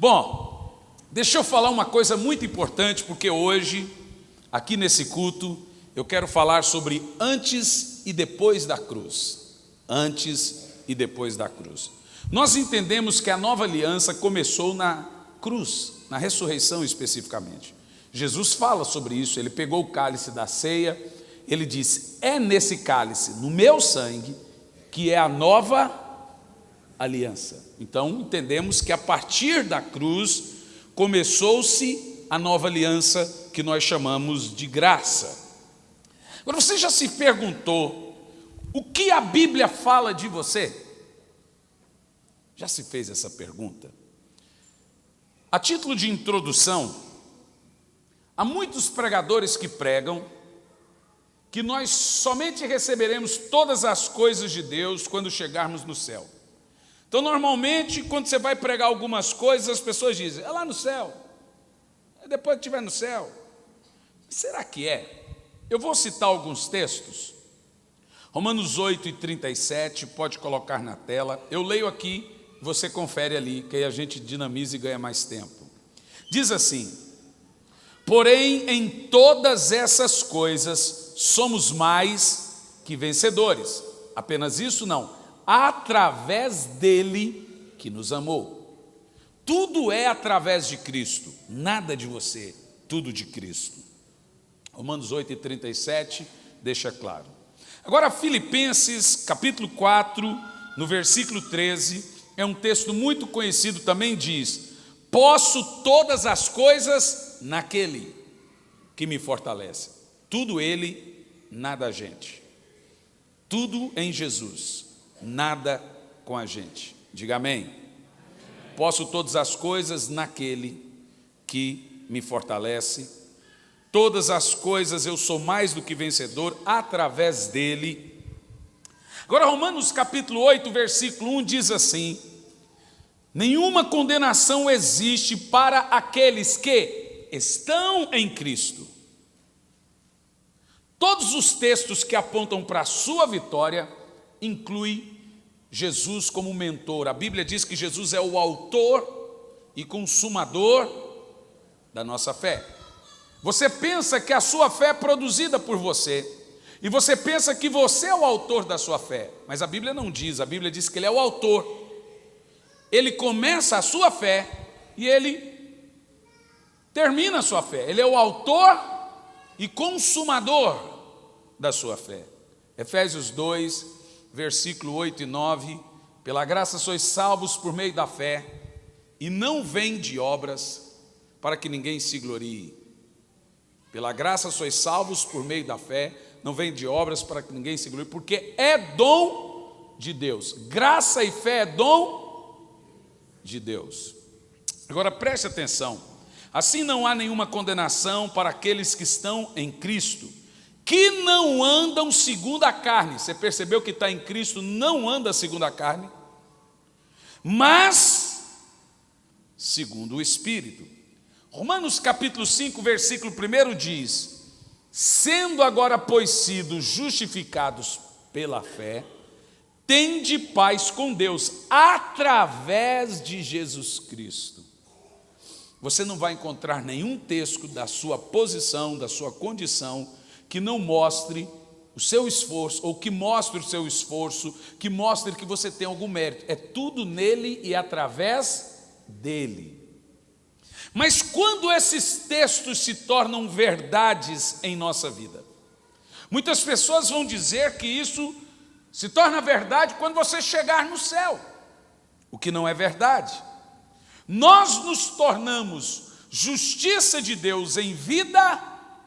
Bom, deixa eu falar uma coisa muito importante, porque hoje, aqui nesse culto, eu quero falar sobre antes e depois da cruz. Antes e depois da cruz. Nós entendemos que a nova aliança começou na cruz, na ressurreição especificamente. Jesus fala sobre isso, ele pegou o cálice da ceia, ele disse: é nesse cálice, no meu sangue, que é a nova aliança. Então entendemos que a partir da cruz começou-se a nova aliança que nós chamamos de graça. Agora, você já se perguntou o que a Bíblia fala de você? Já se fez essa pergunta? A título de introdução, há muitos pregadores que pregam que nós somente receberemos todas as coisas de Deus quando chegarmos no céu. Então, normalmente, quando você vai pregar algumas coisas, as pessoas dizem: é lá no céu, é depois que estiver no céu. Será que é? Eu vou citar alguns textos. Romanos 8:37, pode colocar na tela. Eu leio aqui, você confere ali, que aí a gente dinamiza e ganha mais tempo. Diz assim: porém, em todas essas coisas somos mais que vencedores. Apenas isso não, através dele que nos amou. Tudo é através de Cristo, nada de você, tudo de Cristo. Romanos 8:37 deixa claro. Agora, Filipenses capítulo 4, no versículo 13, é um texto muito conhecido, também diz: posso todas as coisas naquele que me fortalece. Tudo ele, nada a gente. Tudo em Jesus, nada com a gente. Diga amém. Posso todas as coisas naquele que me fortalece. Todas as coisas eu sou mais do que vencedor através dele. Agora, Romanos capítulo 8, versículo 1 diz assim: nenhuma condenação existe para aqueles que estão em Cristo. Todos os textos que apontam para a sua vitória incluem Jesus como mentor. A Bíblia diz que Jesus é o autor e consumador da nossa fé. Você pensa que a sua fé é produzida por você, e você pensa que você é o autor da sua fé, mas a Bíblia não diz. A Bíblia diz que ele é o autor. Ele começa a sua fé e ele termina a sua fé. Ele é o autor e consumador da sua fé. Efésios 2, versículo 8 e 9: pela graça sois salvos por meio da fé, e não vem de obras, para que ninguém se glorie. Pela graça sois salvos por meio da fé, não vem de obras para que ninguém se glorie, porque é dom de Deus. Graça e fé é dom de Deus. Agora preste atenção: assim não há nenhuma condenação para aqueles que estão em Cristo, que não andam segundo a carne. Você percebeu que está em Cristo, não anda segundo a carne, mas segundo o Espírito. Romanos capítulo 5, versículo 1 diz: sendo agora, pois, sido justificados pela fé, tende paz com Deus, através de Jesus Cristo. Você não vai encontrar nenhum texto da sua posição, da sua condição, que não mostre o seu esforço, ou que mostre o seu esforço, que mostre que você tem algum mérito. É tudo nele e através dele. Mas quando esses textos se tornam verdades em nossa vida? Muitas pessoas vão dizer que isso se torna verdade quando você chegar no céu, o que não é verdade. Nós nos tornamos justiça de Deus em vida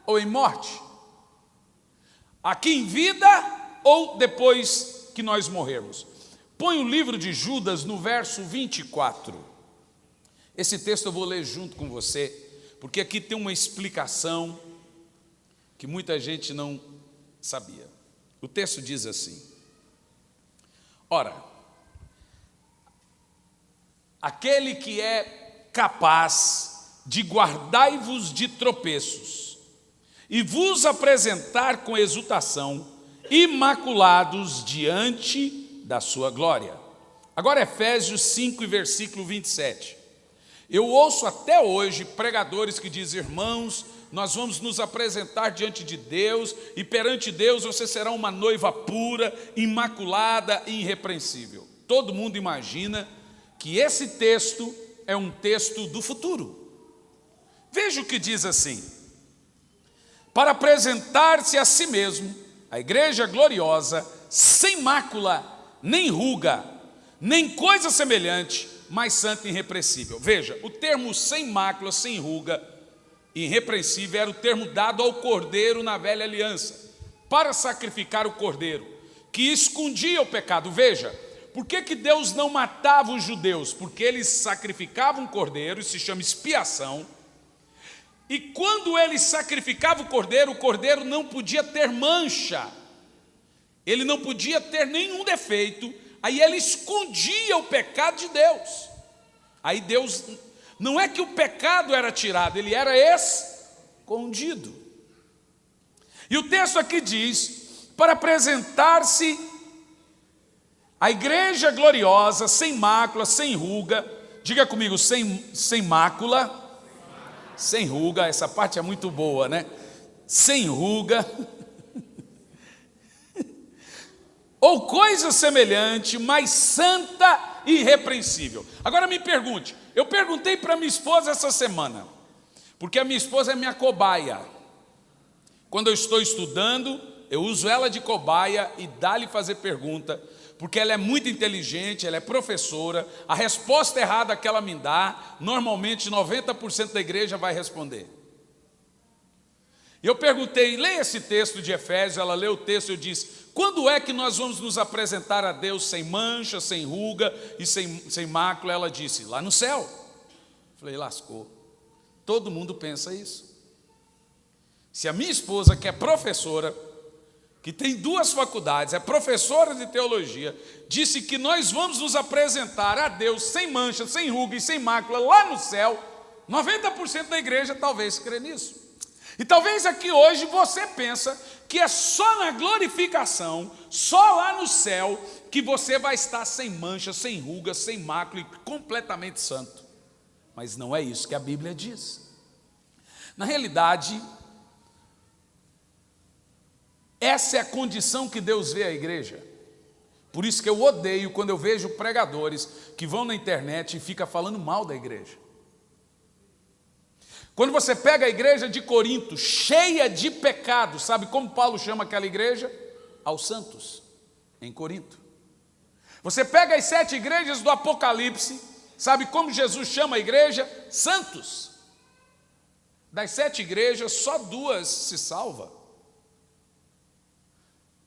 ou em morte? Aqui em vida ou depois que nós morrermos? Põe o livro de Judas no verso 24. Esse texto eu vou ler junto com você, porque aqui tem uma explicação que muita gente não sabia. O texto diz assim: ora, aquele que é capaz de guardai-vos de tropeços e vos apresentar com exultação, imaculados diante da sua glória. Agora Efésios 5, versículo 27. Eu ouço até hoje pregadores que dizem: irmãos, nós vamos nos apresentar diante de Deus, e perante Deus você será uma noiva pura, imaculada e irrepreensível. Todo mundo imagina que esse texto é um texto do futuro. Veja o que diz assim: para apresentar-se a si mesmo, a igreja gloriosa, sem mácula, nem ruga, nem coisa semelhante, mas santa e irrepreensível. Veja, o termo sem mácula, sem ruga, irrepreensível era o termo dado ao cordeiro na velha aliança, para sacrificar o cordeiro, que escondia o pecado. Veja, por que Deus não matava os judeus? Porque eles sacrificavam um cordeiro, isso se chama expiação, e quando eles sacrificavam o cordeiro não podia ter mancha, ele não podia ter nenhum defeito, aí ele escondia o pecado de Deus. Aí Deus, não é que o pecado era tirado, ele era escondido. E o texto aqui diz: para apresentar-se a igreja gloriosa, sem mácula, sem ruga, diga comigo, sem mácula, sem ruga, essa parte é muito boa, né? Sem ruga, ou coisa semelhante, mas santa e irrepreensível. Agora me pergunte, eu perguntei para minha esposa essa semana, porque a minha esposa é minha cobaia. Quando eu estou estudando, eu uso ela de cobaia e dá-lhe fazer pergunta, porque ela é muito inteligente, ela é professora, a resposta errada que ela me dá, normalmente 90% da igreja vai responder. E eu perguntei: leia esse texto de Efésios. Ela leu o texto e eu disse: quando é que nós vamos nos apresentar a Deus sem mancha, sem ruga e sem mácula? Ela disse: lá no céu. Falei: lascou. Todo mundo pensa isso. Se a minha esposa, que é professora, que tem 2 faculdades, é professora de teologia, disse que nós vamos nos apresentar a Deus sem mancha, sem ruga e sem mácula lá no céu, 90% da igreja talvez crê nisso. E talvez aqui hoje você pensa que é só na glorificação, só lá no céu, que você vai estar sem mancha, sem ruga, sem mácula e completamente santo. Mas não é isso que a Bíblia diz. Na realidade, essa é a condição que Deus vê a igreja. Por isso que eu odeio quando eu vejo pregadores que vão na internet e ficam falando mal da igreja. Quando você pega a igreja de Corinto, cheia de pecado, sabe como Paulo chama aquela igreja? Aos santos, em Corinto. Você pega as 7 igrejas do Apocalipse, sabe como Jesus chama a igreja? Santos. Das 7 igrejas, só 2 se salvam.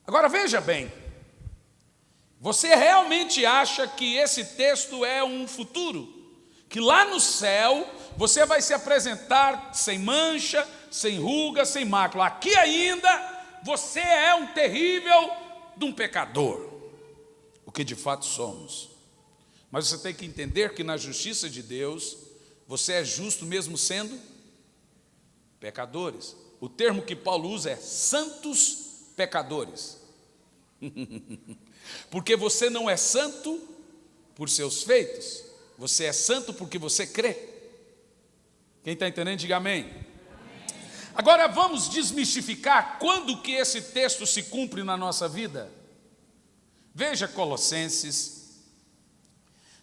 Agora veja bem, você realmente acha que esse texto é um futuro? Que lá no céu você vai se apresentar sem mancha, sem ruga, sem mácula. Aqui ainda você é um terrível de um pecador, o que de fato somos. Mas você tem que entender que na justiça de Deus você é justo mesmo sendo pecadores. O termo que Paulo usa é santos pecadores. Porque você não é santo por seus feitos, você é santo porque você crê. Quem está entendendo, diga amém. Agora vamos desmistificar quando que esse texto se cumpre na nossa vida. Veja Colossenses,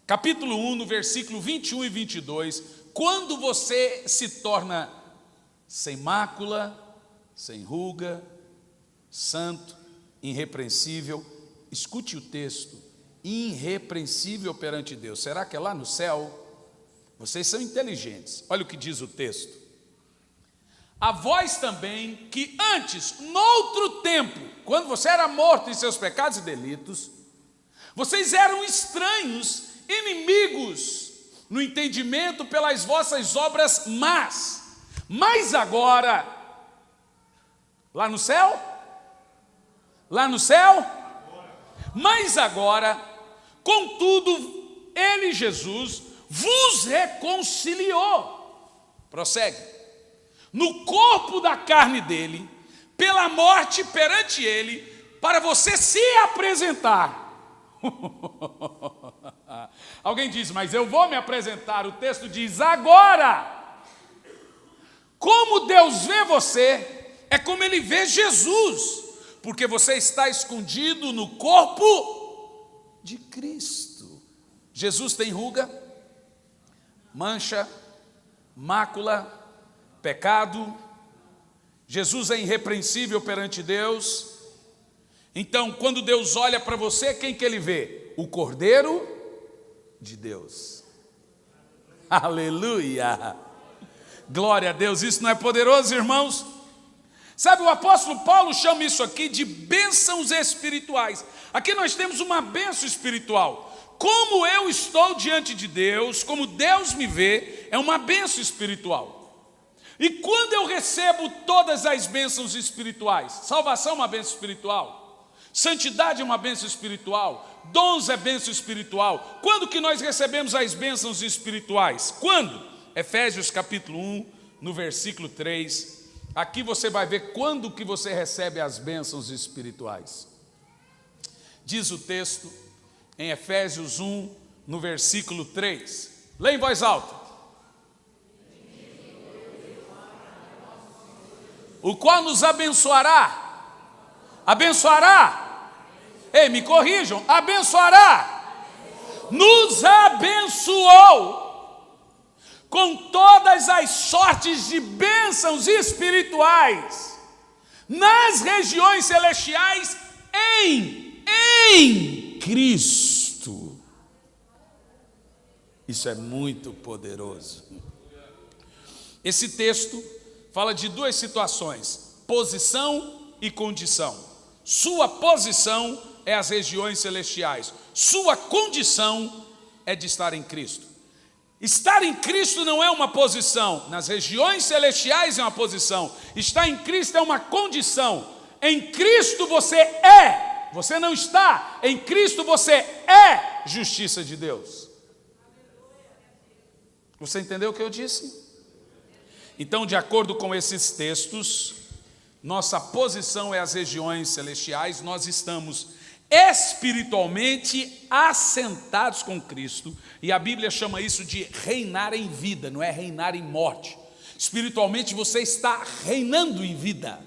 capítulo 1, no versículo 21 e 22. Quando você se torna sem mácula, sem ruga, santo, irrepreensível, escute o texto, irrepreensível perante Deus. Será que é lá no céu? Vocês são inteligentes. Olha o que diz o texto: a vós também, que antes, noutro tempo, quando você era morto em seus pecados e delitos, vocês eram estranhos, inimigos, no entendimento pelas vossas obras más. Mas agora, lá no céu? Lá no céu? Mas agora, contudo, ele, Jesus, vos reconciliou. Prossegue. No corpo da carne dele, pela morte perante ele, para você se apresentar. Alguém diz, mas eu vou me apresentar. O texto diz, agora. Como Deus vê você, é como Ele vê Jesus. Porque você está escondido no corpo de Cristo. Jesus tem ruga, mancha, mácula, pecado. Jesus é irrepreensível perante Deus. Então, quando Deus olha para você, quem que Ele vê? O Cordeiro de Deus. Aleluia! Glória a Deus, isso não é poderoso, irmãos? Sabe, o apóstolo Paulo chama isso aqui de bênçãos espirituais. Aqui nós temos uma bênção espiritual. Como eu estou diante de Deus, como Deus me vê, é uma bênção espiritual. E quando eu recebo todas as bênçãos espirituais, salvação é uma bênção espiritual, santidade é uma bênção espiritual, dons é bênção espiritual. Quando que nós recebemos as bênçãos espirituais? Quando? Efésios capítulo 1, no versículo 3, aqui você vai ver quando que você recebe as bênçãos espirituais. Diz o texto em Efésios 1, no versículo 3, leia em voz alta. O qual nos abençoará, ei, me corrijam, abençoará, nos abençoou com todas as sortes de bênçãos espirituais nas regiões celestiais em Cristo. Isso é muito poderoso. Esse texto fala de duas situações, posição e condição. Sua posição é as regiões celestiais, sua condição é de estar em Cristo. Estar em Cristo não é uma posição, nas regiões celestiais é uma posição, estar em Cristo é uma condição. Em Cristo você não está, em Cristo você é justiça de Deus. Você entendeu o que eu disse? Então, de acordo com esses textos, nossa posição é as regiões celestiais, nós estamos espiritualmente assentados com Cristo, e a Bíblia chama isso de reinar em vida, não é reinar em morte. Espiritualmente você está reinando em vida.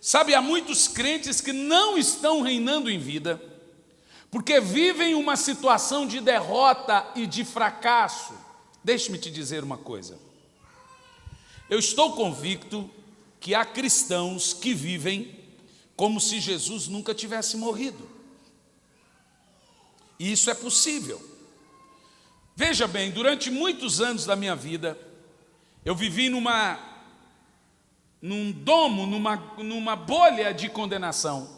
Sabe, há muitos crentes que não estão reinando em vida, porque vivem uma situação de derrota e de fracasso. Deixe-me te dizer uma coisa. Eu estou convicto que há cristãos que vivem como se Jesus nunca tivesse morrido. E isso é possível. Veja bem, durante muitos anos da minha vida, eu vivi num domo, numa bolha de condenação.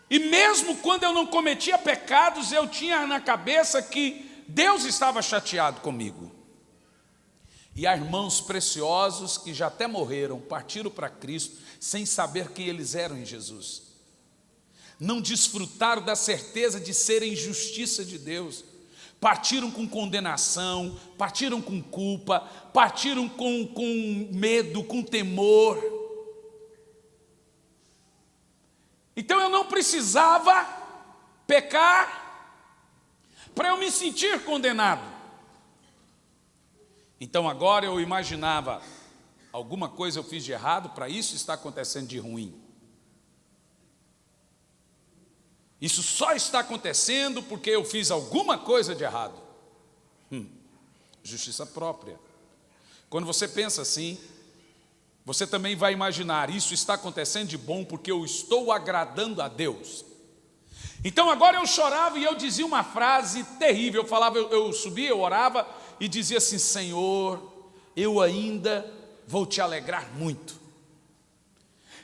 E mesmo quando eu não cometia pecados, eu tinha na cabeça que Deus estava chateado comigo. E há irmãos preciosos que já até morreram, partiram para Cristo, sem saber quem eles eram em Jesus. Não desfrutaram da certeza de serem justiça de Deus. Partiram com condenação, partiram com culpa, partiram com medo, com temor. Então eu não precisava pecar para eu me sentir condenado. Então agora eu imaginava, alguma coisa eu fiz de errado, para isso está acontecendo de ruim. Isso só está acontecendo porque eu fiz alguma coisa de errado. Justiça própria. Quando você pensa assim, você também vai imaginar, isso está acontecendo de bom porque eu estou agradando a Deus. Então agora eu chorava e eu dizia uma frase terrível, eu falava, eu subia, eu orava e dizia assim: Senhor, eu ainda vou te alegrar muito.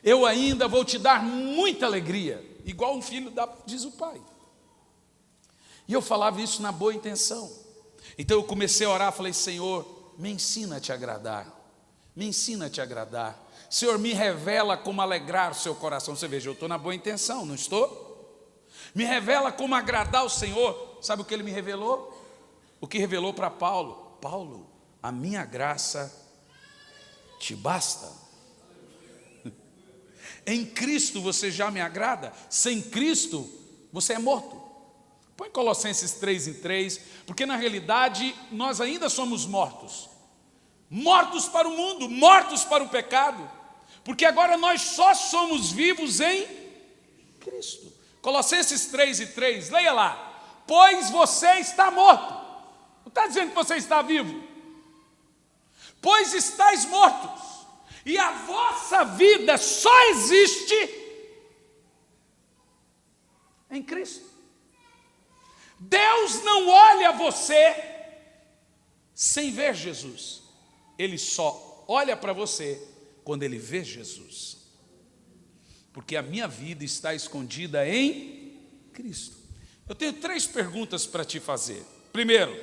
Eu ainda vou te dar muita alegria, igual um filho dá, diz o pai. E eu falava isso na boa intenção. Então eu comecei a orar, falei: Senhor, me ensina a te agradar. Me ensina a te agradar. Senhor, me revela como alegrar o seu coração. Você veja, eu estou na boa intenção, não estou? Me revela como agradar o Senhor. Sabe o que ele me revelou? O que revelou para Paulo: Paulo, a minha graça te basta. Em Cristo você já me agrada. Sem Cristo você é morto. Põe Colossenses 3:3, porque na realidade nós ainda somos mortos. Mortos para o mundo, mortos para o pecado. Porque agora nós só somos vivos em Cristo. Colossenses 3:3, leia lá. Pois você está morto. Não está dizendo que você está vivo. Pois estáis mortos. E a vossa vida só existe em Cristo. Deus não olha você sem ver Jesus. Ele só olha para você quando Ele vê Jesus. Porque a minha vida está escondida em Cristo. Eu tenho 3 perguntas para te fazer. Primeiro,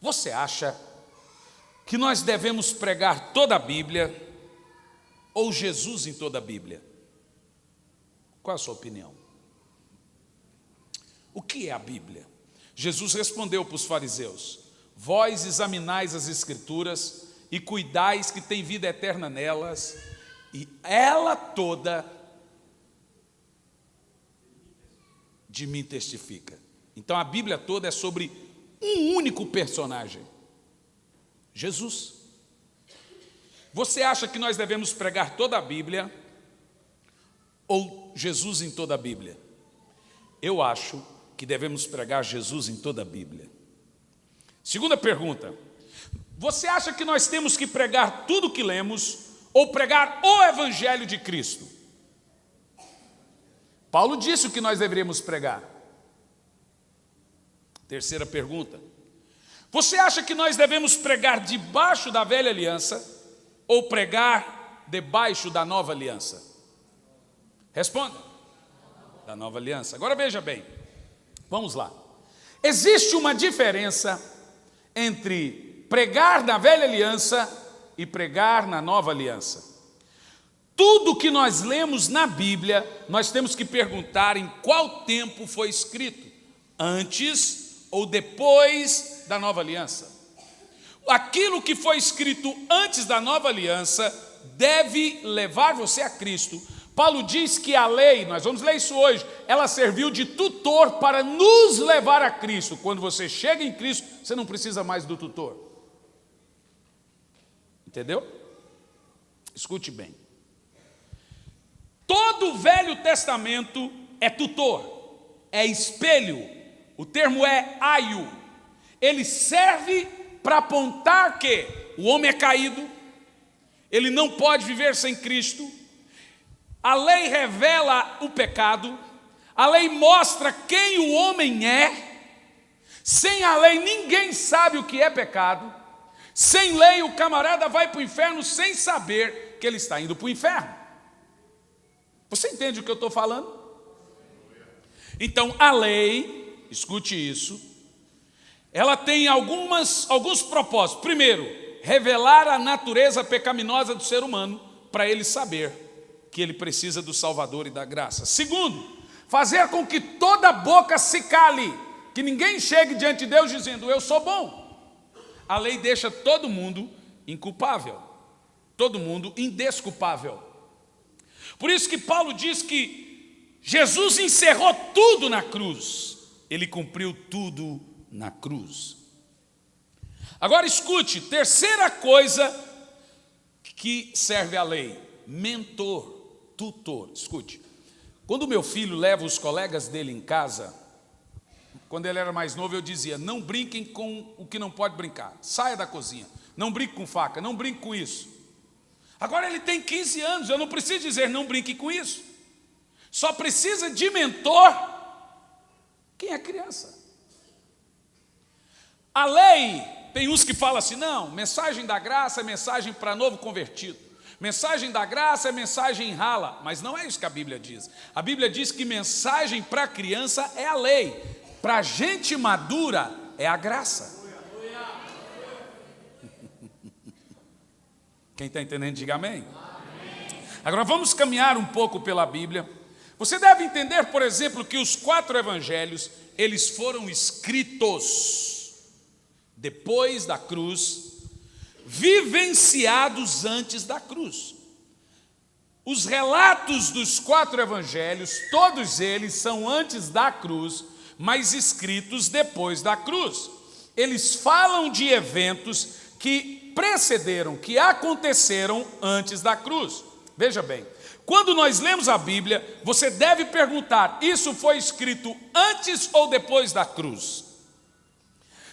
você acha que nós devemos pregar toda a Bíblia ou Jesus em toda a Bíblia? Qual a sua opinião? O que é a Bíblia? Jesus respondeu para os fariseus: vós examinais as Escrituras e cuidais que tem vida eterna nelas, e ela toda de mim testifica. Então a Bíblia toda é sobre um único personagem, Jesus. Você acha que nós devemos pregar toda a Bíblia ou Jesus em toda a Bíblia? Eu acho que devemos pregar Jesus em toda a Bíblia. Segunda pergunta: você acha que nós temos que pregar tudo o que lemos ou pregar o Evangelho de Cristo? Paulo disse o que nós deveríamos pregar. Terceira pergunta: você acha que nós devemos pregar debaixo da velha aliança ou pregar debaixo da nova aliança? Responda. Da nova aliança. Agora veja bem, vamos lá. Existe uma diferença entre pregar na velha aliança e pregar na nova aliança. Tudo que nós lemos na Bíblia, nós temos que perguntar em qual tempo foi escrito, antes ou depois da nova aliança. Aquilo que foi escrito antes da nova aliança deve levar você a Cristo. Paulo diz que a lei, nós vamos ler isso hoje, ela serviu de tutor para nos levar a Cristo. Quando você chega em Cristo, você não precisa mais do tutor. Entendeu? Escute bem. Todo o Velho Testamento é tutor, é espelho. O termo é aio. Ele serve para apontar que o homem é caído, ele não pode viver sem Cristo. A lei revela o pecado, a lei mostra quem o homem é. Sem a lei ninguém sabe o que é pecado. Sem lei o camarada vai para o inferno sem saber que ele está indo para o inferno. Você entende o que eu estou falando? Então a lei, escute isso, ela tem alguns propósitos. Primeiro, revelar a natureza pecaminosa do ser humano para ele saber que ele precisa do Salvador e da graça. Segundo, fazer com que toda boca se cale, que ninguém chegue diante de Deus dizendo: eu sou bom. A lei deixa todo mundo inculpável, todo mundo indesculpável. Por isso que Paulo diz que Jesus encerrou tudo na cruz, ele cumpriu tudo na cruz. Agora escute, terceira coisa que serve a lei: mentor, tutor. Escute, quando meu filho leva os colegas dele em casa, quando ele era mais novo, eu dizia: não brinquem com o que não pode brincar, saia da cozinha, não brinque com faca, não brinque com isso. Agora ele tem 15 anos, eu não preciso dizer não brinque com isso, só precisa de mentor quem é criança. A lei, tem uns que falam assim: não, mensagem da graça é mensagem para novo convertido, mensagem da graça é mensagem rala, mas não é isso que a Bíblia diz. A Bíblia diz que mensagem para criança é a lei, para gente madura é a graça. Quem está entendendo, diga amém. Agora vamos caminhar um pouco pela Bíblia. Você deve entender, por exemplo, que os 4 evangelhos, eles foram escritos depois da cruz, vivenciados antes da cruz. Os relatos dos 4 evangelhos, todos eles são antes da cruz, mas escritos depois da cruz. Eles falam de eventos que precederam, que aconteceram antes da cruz. Veja bem, quando nós lemos a Bíblia, você deve perguntar: isso foi escrito antes ou depois da cruz?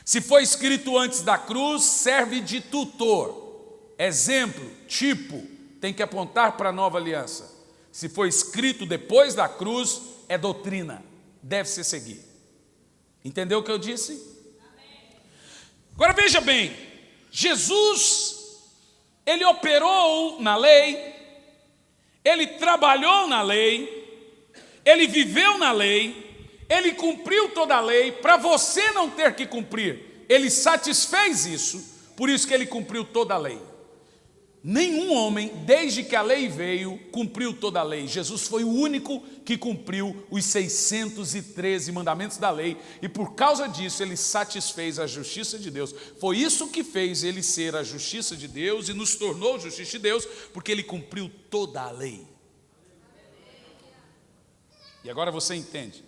Se foi escrito antes da cruz, serve de tutor, exemplo, tipo, tem que apontar para a nova aliança. Se foi escrito depois da cruz, é doutrina, deve se seguir. Entendeu o que eu disse? Agora veja bem, Jesus, ele operou na lei, ele trabalhou na lei, ele viveu na lei, ele cumpriu toda a lei, para você não ter que cumprir, ele satisfez isso, por isso que ele cumpriu toda a lei. Nenhum homem, desde que a lei veio, cumpriu toda a lei. Jesus foi o único que cumpriu os 613 mandamentos da lei, e por causa disso ele satisfez a justiça de Deus. Foi isso que fez ele ser a justiça de Deus e nos tornou justiça de Deus, porque ele cumpriu toda a lei. E agora você entende.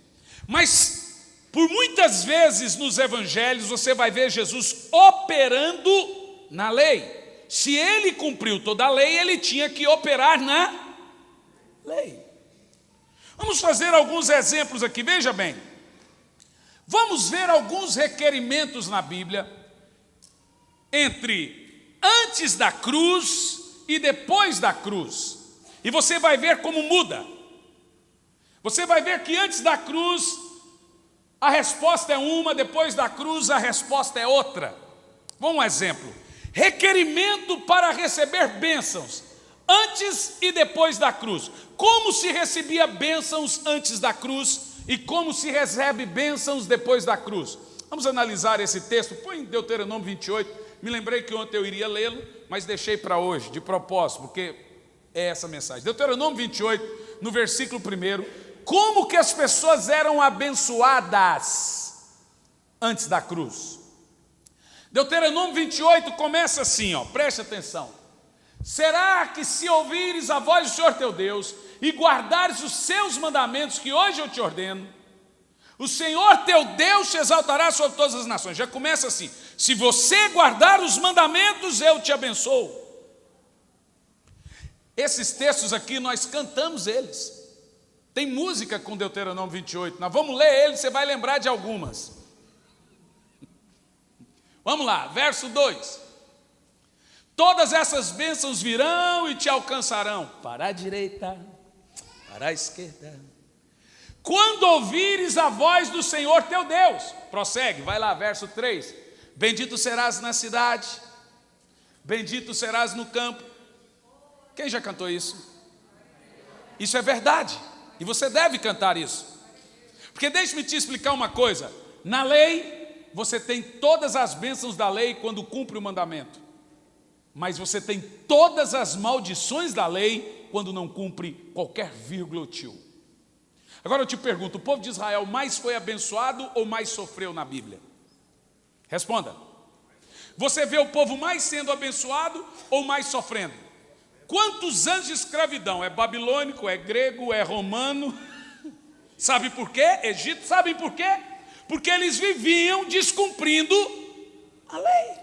Mas por muitas vezes nos evangelhos você vai ver Jesus operando na lei. Se ele cumpriu toda a lei, ele tinha que operar na lei. Vamos fazer alguns exemplos aqui, veja bem. Vamos ver alguns requerimentos na Bíblia entre antes da cruz e depois da cruz. E você vai ver como muda. Você vai ver que antes da cruz a resposta é uma, depois da cruz a resposta é outra. Vamos um exemplo. Requerimento para receber bênçãos, antes e depois da cruz. Como se recebia bênçãos antes da cruz e como se recebe bênçãos depois da cruz? Vamos analisar esse texto. Põe em Deuteronômio 28. Me lembrei que ontem eu iria lê-lo, mas deixei para hoje, de propósito, porque é essa mensagem. Deuteronômio 28, no versículo 1, como que as pessoas eram abençoadas antes da cruz? Deuteronômio 28 começa assim, preste atenção. Será que se ouvires a voz do Senhor teu Deus e guardares os seus mandamentos que hoje eu te ordeno, o Senhor teu Deus te exaltará sobre todas as nações. Já começa assim: se você guardar os mandamentos, eu te abençoo. Esses textos aqui nós cantamos eles. Tem música com Deuteronômio 28. Nós vamos ler ele, você vai lembrar de algumas. Vamos lá, verso 2. Todas essas bênçãos virão e te alcançarão, para a direita, para a esquerda, quando ouvires a voz do Senhor teu Deus. Prossegue, vai lá, verso 3. Bendito serás na cidade, bendito serás no campo. Quem já cantou isso? Isso é verdade, e você deve cantar isso. Porque deixe-me te explicar uma coisa. Na lei, você tem todas as bênçãos da lei quando cumpre o mandamento, mas você tem todas as maldições da lei quando não cumpre qualquer vírgula ou tio. Agora eu te pergunto, o povo de Israel mais foi abençoado ou mais sofreu na Bíblia? Responda. Você vê o povo mais sendo abençoado ou mais sofrendo? Quantos anos de escravidão? É babilônico, é grego, é romano? Sabe por quê? Egito, sabem por quê? Porque eles viviam descumprindo a lei.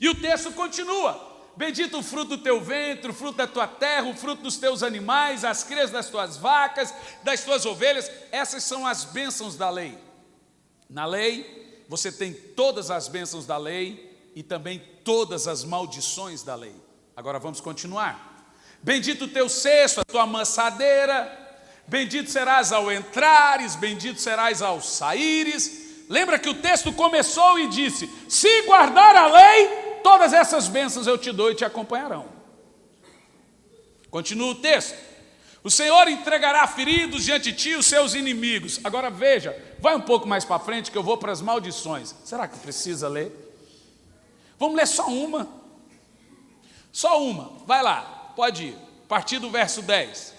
E o texto continua: bendito o fruto do teu ventre, o fruto da tua terra, o fruto dos teus animais, as crias das tuas vacas, das tuas ovelhas. Essas são as bênçãos da lei. Na lei, você tem todas as bênçãos da lei e também todas as maldições da lei. Agora vamos continuar. Bendito o teu cesto, a tua amassadeira. Bendito serás ao entrares, bendito serás ao saíres. Lembra que o texto começou e disse: se guardar a lei, todas essas bênçãos eu te dou e te acompanharão. Continua o texto: o Senhor entregará feridos diante de ti os seus inimigos. Agora veja, vai um pouco mais para frente que eu vou para as maldições. Será que precisa ler? Vamos ler só uma. Só uma, vai lá, pode ir. A partir do verso 10.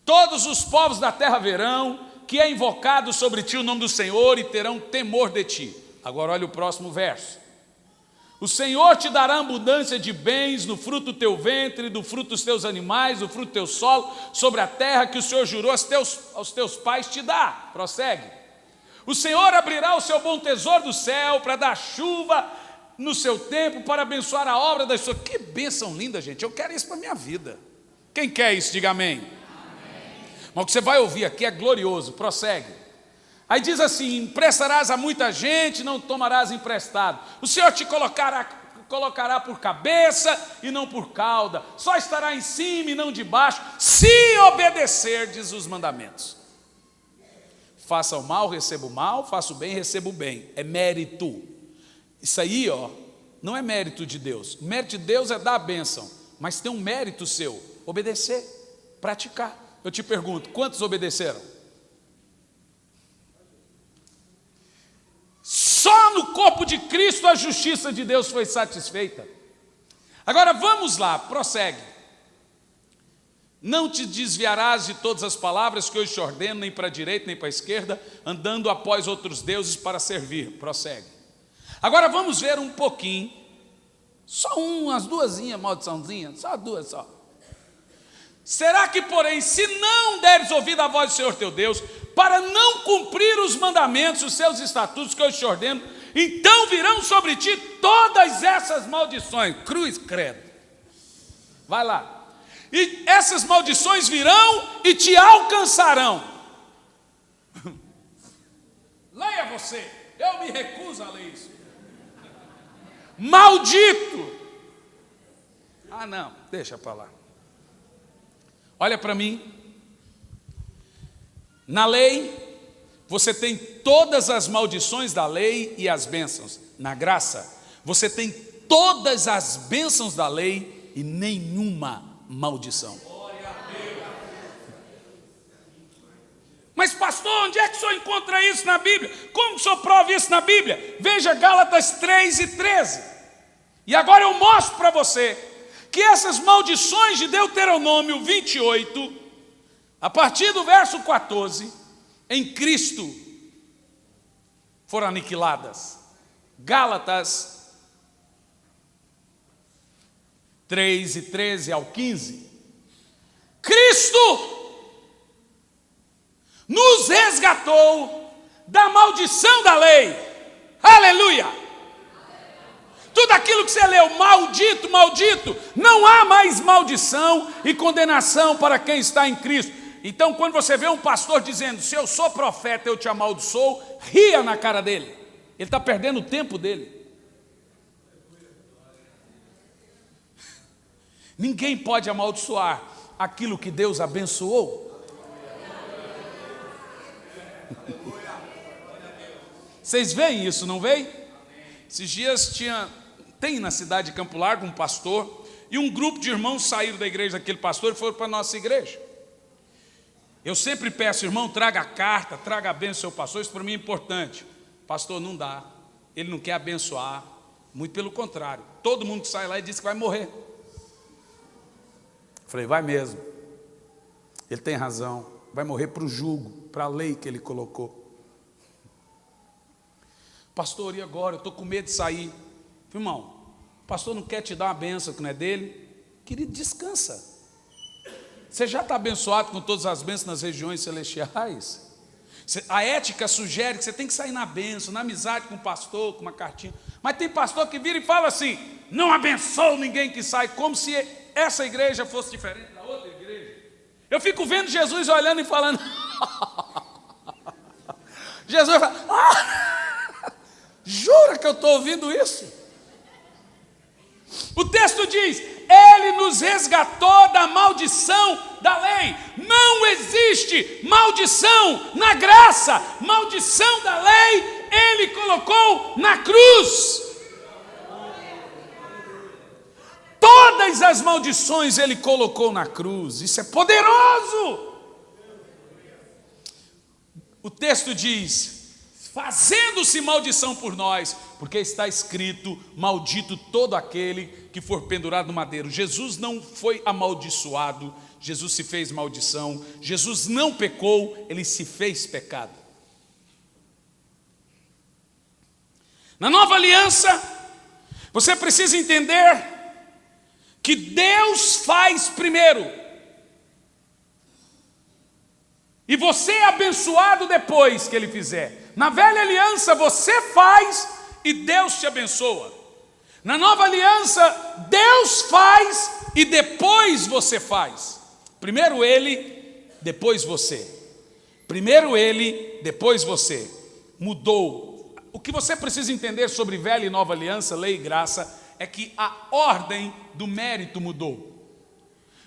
Todos os povos da terra verão que é invocado sobre ti o nome do Senhor e terão temor de ti. Agora olha o próximo verso. O Senhor te dará abundância de bens no fruto do teu ventre, do fruto dos teus animais, do fruto do teu solo, sobre a terra que o Senhor jurou aos teus pais te dar. Prossegue. O Senhor abrirá o seu bom tesouro do céu para dar chuva no seu tempo, para abençoar a obra das suas... Que bênção linda, gente. Eu quero isso para a minha vida. Quem quer isso, diga amém. Amém. Mas o que você vai ouvir aqui é glorioso. Prossegue. Aí diz assim: emprestarás a muita gente, não tomarás emprestado. O Senhor te colocará por cabeça e não por cauda. Só estará em cima e não debaixo, se obedecerdes os mandamentos. Faça o mal, receba o mal. Faça o bem, receba o bem. É mérito. Isso aí, não é mérito de Deus. O mérito de Deus é dar a bênção. Mas tem um mérito seu: obedecer, praticar. Eu te pergunto, quantos obedeceram? Só no corpo de Cristo a justiça de Deus foi satisfeita. Agora vamos lá, prossegue. Não te desviarás de todas as palavras que hoje te ordeno, nem para a direita, nem para a esquerda, andando após outros deuses para servir. Prossegue. Agora vamos ver um pouquinho, só umas duasinhas, maldiçãozinhas, só duas só. Será que, porém, se não deres ouvido à voz do Senhor teu Deus, para não cumprir os mandamentos, os seus estatutos que eu te ordeno, então virão sobre ti todas essas maldições. Cruz, credo. Vai lá. E essas maldições virão e te alcançarão. Leia você. Eu me recuso a ler isso. Maldito. Ah, não, deixa para lá. Olha para mim. Na lei, você tem todas as maldições da lei e as bênçãos. Na graça, você tem todas as bênçãos da lei e nenhuma maldição. Mas pastor, onde é que o senhor encontra isso na Bíblia? Como o senhor prova isso na Bíblia? Veja Gálatas 3:13. E agora eu mostro para você que essas maldições de Deuteronômio 28, a partir do verso 14, em Cristo foram aniquiladas. Gálatas 3:13 ao 15. Cristo nos resgatou da maldição da lei. Aleluia! Tudo aquilo que você leu, maldito, maldito, não há mais maldição e condenação para quem está em Cristo. Então, quando você vê um pastor dizendo, se eu sou profeta, eu te amaldiçoo, ria na cara dele. Ele está perdendo o tempo dele. Ninguém pode amaldiçoar aquilo que Deus abençoou. Vocês veem isso, não veem? Esses dias tem na cidade de Campo Largo um pastor, e um grupo de irmãos saíram da igreja daquele pastor e foram para a nossa igreja. Eu sempre peço, irmão, traga a carta, traga a bênção do seu pastor, isso para mim é importante. Pastor, não dá, ele não quer abençoar, muito pelo contrário, todo mundo que sai lá e diz que vai morrer. Falei, vai mesmo, ele tem razão, vai morrer para o jugo, para a lei que ele colocou. Pastor, e agora? Eu estou com medo de sair. Irmão, o pastor não quer te dar uma bênção que não é dele. Querido, descansa. Você já está abençoado com todas as bênçãos nas regiões celestiais? A ética sugere que você tem que sair na bênção, na amizade com o pastor, com uma cartinha. Mas tem pastor que vira e fala assim, não abençoo ninguém que sai, como se essa igreja fosse diferente da outra igreja. Eu fico vendo Jesus olhando e falando... Jesus fala... Jura que eu estou ouvindo isso? O texto diz, ele nos resgatou da maldição da lei. Não existe maldição na graça. Maldição da lei, ele colocou na cruz. Todas as maldições ele colocou na cruz. Isso é poderoso. O texto diz, fazendo-se maldição por nós, porque está escrito, maldito todo aquele que for pendurado no madeiro. Jesus não foi amaldiçoado, Jesus se fez maldição. Jesus não pecou, ele se fez pecado. Na nova aliança, Você precisa entender que Deus faz primeiro. E você é abençoado depois que Ele fizer. Na velha aliança você faz e Deus te abençoa. Na nova aliança, Deus faz e depois você faz. Primeiro Ele, depois você. Primeiro Ele, depois você. Mudou. O que você precisa entender sobre velha e nova aliança, lei e graça, é que a ordem do mérito mudou.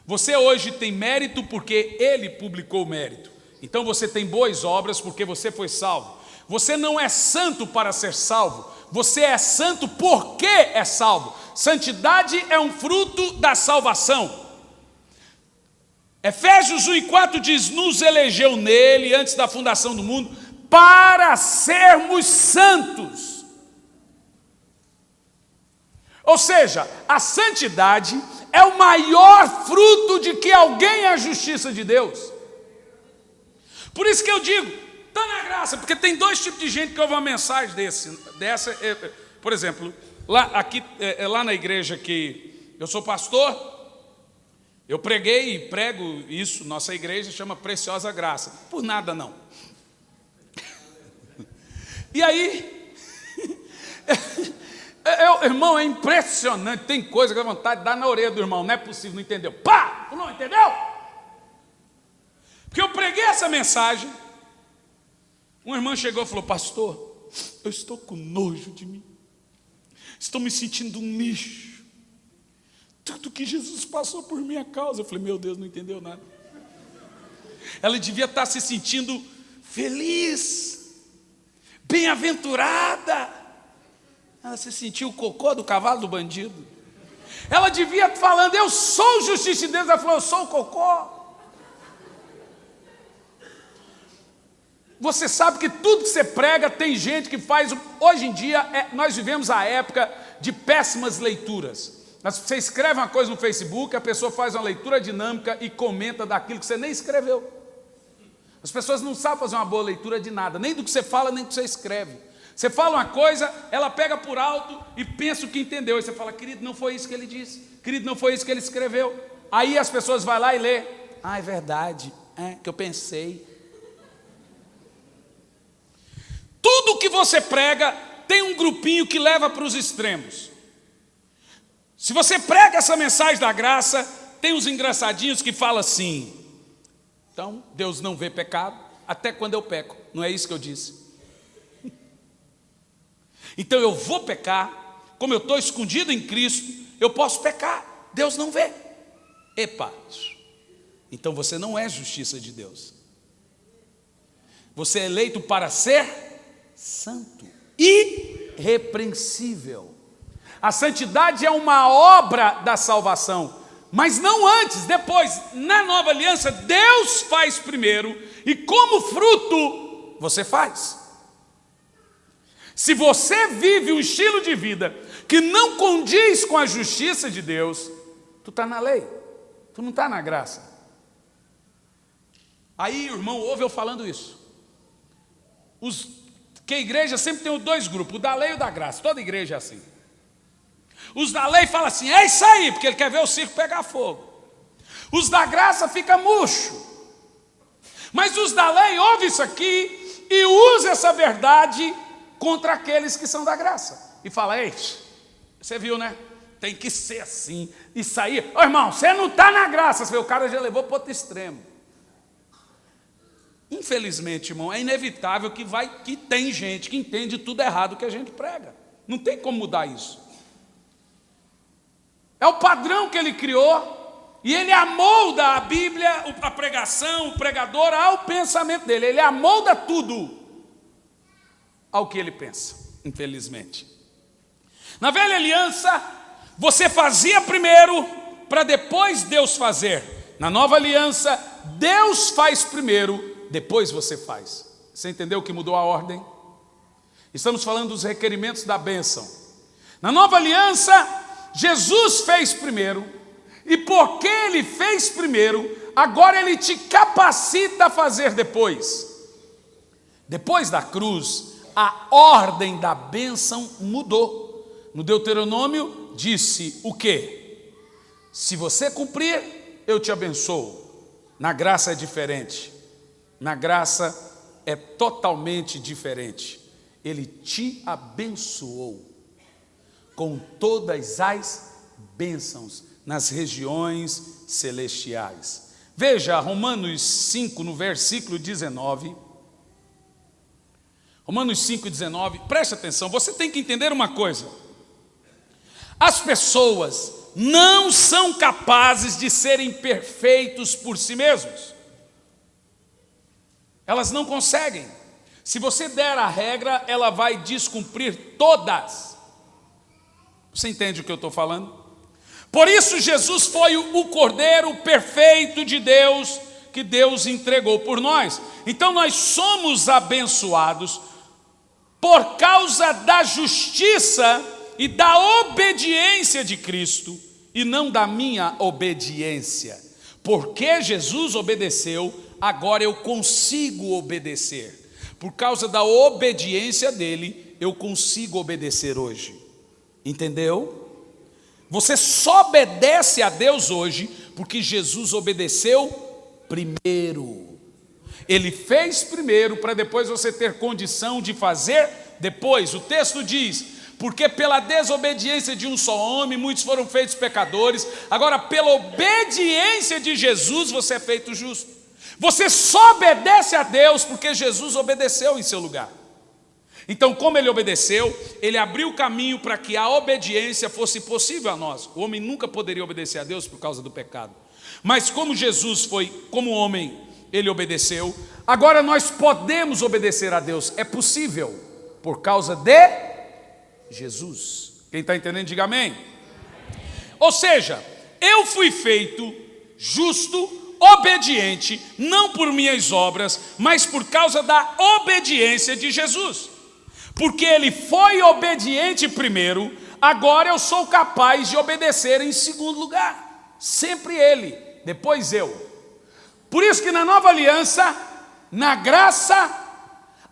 Você hoje tem mérito porque Ele publicou o mérito. Então você tem boas obras porque você foi salvo. Você não é santo para ser salvo. Você é santo porque é salvo. Santidade é um fruto da salvação. Efésios 1:4 diz: nos elegeu nele antes da fundação do mundo para sermos santos. Ou seja, a santidade é o maior fruto de que alguém é a justiça de Deus. Por isso que eu digo, está na graça, porque tem dois tipos de gente que ouve uma mensagem dessa. Por exemplo, lá na igreja que eu sou pastor, eu preguei e prego isso, nossa igreja chama Preciosa Graça, por nada não. E aí, irmão, é impressionante, tem coisa que dá vontade de dar na orelha do irmão, não é possível, não entendeu? Pá, tu não entendeu? Porque eu preguei essa mensagem, uma irmã chegou e falou: pastor, eu estou com nojo de mim, estou me sentindo um lixo, tudo que Jesus passou por minha causa. Eu falei: meu Deus, não entendeu nada. Ela devia estar se sentindo feliz, bem-aventurada. Ela se sentiu o cocô do cavalo do bandido. Ela devia estar falando: eu sou justiça de Deus. Ela falou: eu sou o cocô. Você sabe que tudo que você prega tem gente que faz. Hoje em dia, nós vivemos a época de péssimas leituras. Você escreve uma coisa no Facebook, a pessoa faz uma leitura dinâmica e comenta daquilo que você nem escreveu. As pessoas não sabem fazer uma boa leitura de nada, nem do que você fala, nem do que você escreve. Você fala uma coisa, ela pega por alto e pensa o que entendeu. Aí você fala: querido, não foi isso que ele disse. Querido, não foi isso que ele escreveu. Aí as pessoas vão lá e lê: ah, é verdade, que eu pensei. Tudo que você prega tem um grupinho que leva para os extremos. Se você prega essa mensagem da graça, tem uns engraçadinhos que falam assim: então, Deus não vê pecado até quando eu peco. Não é isso que eu disse. Então eu vou pecar, como eu estou escondido em Cristo, eu posso pecar, Deus não vê. Epa, então você não é justiça de Deus. Você é eleito para ser santo, irrepreensível. A santidade é uma obra da salvação, mas não antes, depois. Na nova aliança, Deus faz primeiro, e como fruto, você faz. Se você vive um estilo de vida que não condiz com a justiça de Deus, tu está na lei, tu não está na graça. Aí, irmão, ouve eu falando isso. Que a igreja sempre tem dois grupos, o da lei e o da graça. Toda igreja é assim. Os da lei falam assim: é isso aí, porque ele quer ver o circo pegar fogo. Os da graça ficam murcho. Mas os da lei ouvem isso aqui e usam essa verdade contra aqueles que são da graça. E fala: ei, você viu, né? Tem que ser assim. Isso aí, ô irmão, você não está na graça. Você vê, o cara já levou para outro extremo. Infelizmente, irmão, é inevitável que tem gente que entende tudo errado que a gente prega. Não tem como mudar isso. É o padrão que ele criou, e ele amolda a Bíblia, a pregação, o pregador ao pensamento dele. Ele amolda tudo ao que ele pensa, infelizmente. Na velha aliança, você fazia primeiro para depois Deus fazer. Na nova aliança, Deus faz primeiro, depois você faz. Você entendeu que mudou a ordem? Estamos falando dos requerimentos da bênção. Na nova aliança, Jesus fez primeiro, e porque Ele fez primeiro, agora Ele te capacita a fazer depois. Depois da cruz, a ordem da bênção mudou. no Deuteronômio, disse o quê? Se você cumprir, eu te abençoo. Na graça é diferente. Na graça é totalmente diferente. Ele te abençoou com todas as bênçãos nas regiões celestiais. Veja Romanos 5, no versículo 19. Romanos 5, 19. Preste atenção, você tem que entender uma coisa. As pessoas não são capazes de serem perfeitos por si mesmos. Elas não conseguem. Se você der a regra, ela vai descumprir todas. Você entende o que eu estou falando? Por isso Jesus foi o Cordeiro perfeito de Deus, que Deus entregou por nós. Então nós somos abençoados por causa da justiça e da obediência de Cristo, e não da minha obediência. Porque Jesus obedeceu, agora eu consigo obedecer. Por causa da obediência dele, eu consigo obedecer hoje. Entendeu? Você só obedece a Deus hoje porque Jesus obedeceu primeiro. Ele fez primeiro para depois você ter condição de fazer depois. O texto diz: porque pela desobediência de um só homem, muitos foram feitos pecadores. Agora, pela obediência de Jesus, você é feito justo. Você só obedece a Deus porque Jesus obedeceu em seu lugar. Então, como ele obedeceu, ele abriu o caminho para que a obediência fosse possível a nós. O homem nunca poderia obedecer a Deus por causa do pecado. Mas como Jesus foi, como homem, ele obedeceu. Agora nós podemos obedecer a Deus. É possível, por causa de Jesus. Quem está entendendo, diga amém. Ou seja, eu fui feito justo, obediente, não por minhas obras, mas por causa da obediência de Jesus. Porque ele foi obediente primeiro, agora eu sou capaz de obedecer em segundo lugar. Sempre ele, depois eu. Por isso que na nova aliança, na graça,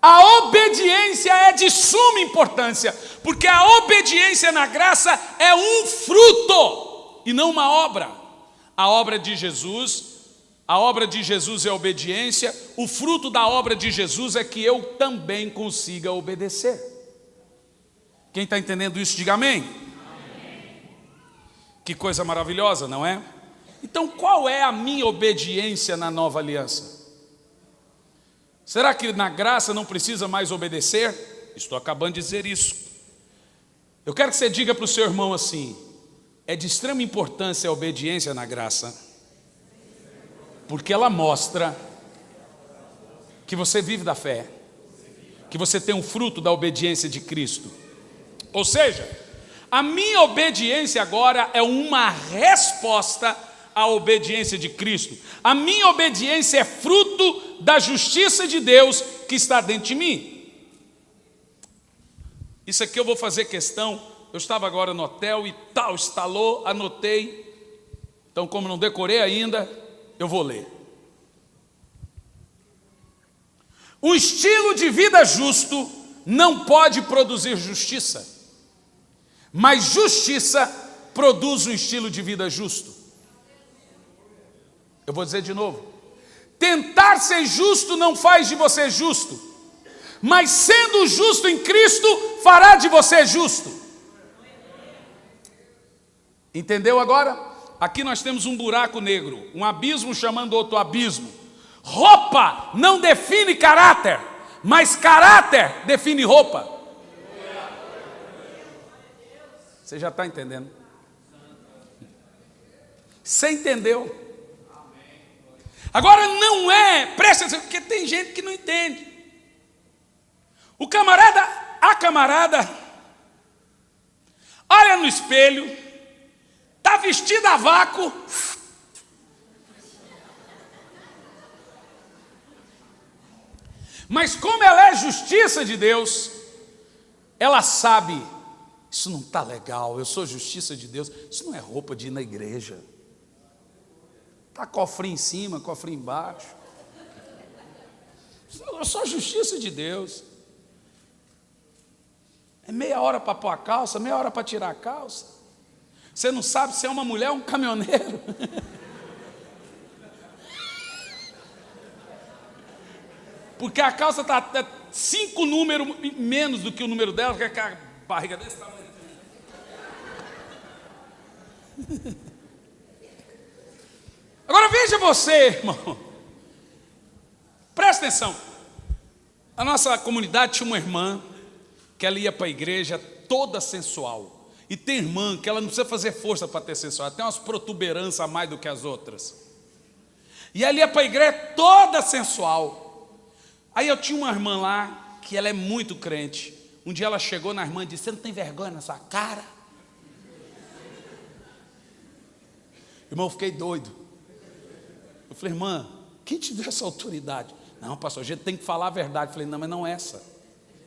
a obediência é de suma importância, porque a obediência na graça é um fruto e não uma obra. A obra de Jesus é a obediência, o fruto da obra de Jesus é que eu também consiga obedecer. Quem está entendendo isso, diga amém. Amém. Que coisa maravilhosa, não é? Então, qual é a minha obediência na nova aliança? Será que na graça não precisa mais obedecer? Estou acabando de dizer isso. Eu quero que você diga para o seu irmão assim: é de extrema importância a obediência na graça, porque ela mostra que você vive da fé, que você tem um fruto da obediência de Cristo. Ou seja, a minha obediência agora é uma resposta à obediência de Cristo. A minha obediência é fruto da justiça de Deus que está dentro de mim. Isso aqui eu vou fazer questão. Eu estava agora no hotel e tal, instalou, anotei. Então, como não decorei ainda, eu vou ler. Um estilo de vida justo não pode produzir justiça, mas justiça produz um estilo de vida justo. Eu vou dizer de novo: tentar ser justo não faz de você justo, mas sendo justo em Cristo fará de você justo. Entendeu agora? Aqui nós temos um buraco negro, um abismo chamando outro abismo. Roupa não define caráter, mas caráter define roupa. Você já está entendendo? Você entendeu? Agora não é, presta atenção, porque tem gente que não entende. A camarada, olha no espelho, está vestida a vácuo, mas como ela é justiça de Deus, ela sabe, isso não está legal, eu sou justiça de Deus, isso não é roupa de ir na igreja. Está cofrinho em cima, cofrinho embaixo. Eu sou justiça de Deus. É meia hora para pôr a calça, meia hora para tirar a calça. Você não sabe se é uma mulher ou um caminhoneiro. Porque a calça está 5 números menos do que o número dela, que é a barriga desse tamanho. Agora veja você, irmão. Presta atenção. A nossa comunidade tinha uma irmã que ela ia para a igreja toda sensual. E tem irmã que ela não precisa fazer força para ter sensual. Ela tem umas protuberâncias a mais do que as outras. E ela ia para a igreja toda sensual. Aí eu tinha uma irmã lá, que ela é muito crente. Um dia ela chegou na irmã e disse: você não tem vergonha na sua cara? Irmão, eu fiquei doido. Eu falei: irmã, quem te deu essa autoridade? Não, pastor, a gente tem que falar a verdade. Eu falei: não, mas não é essa.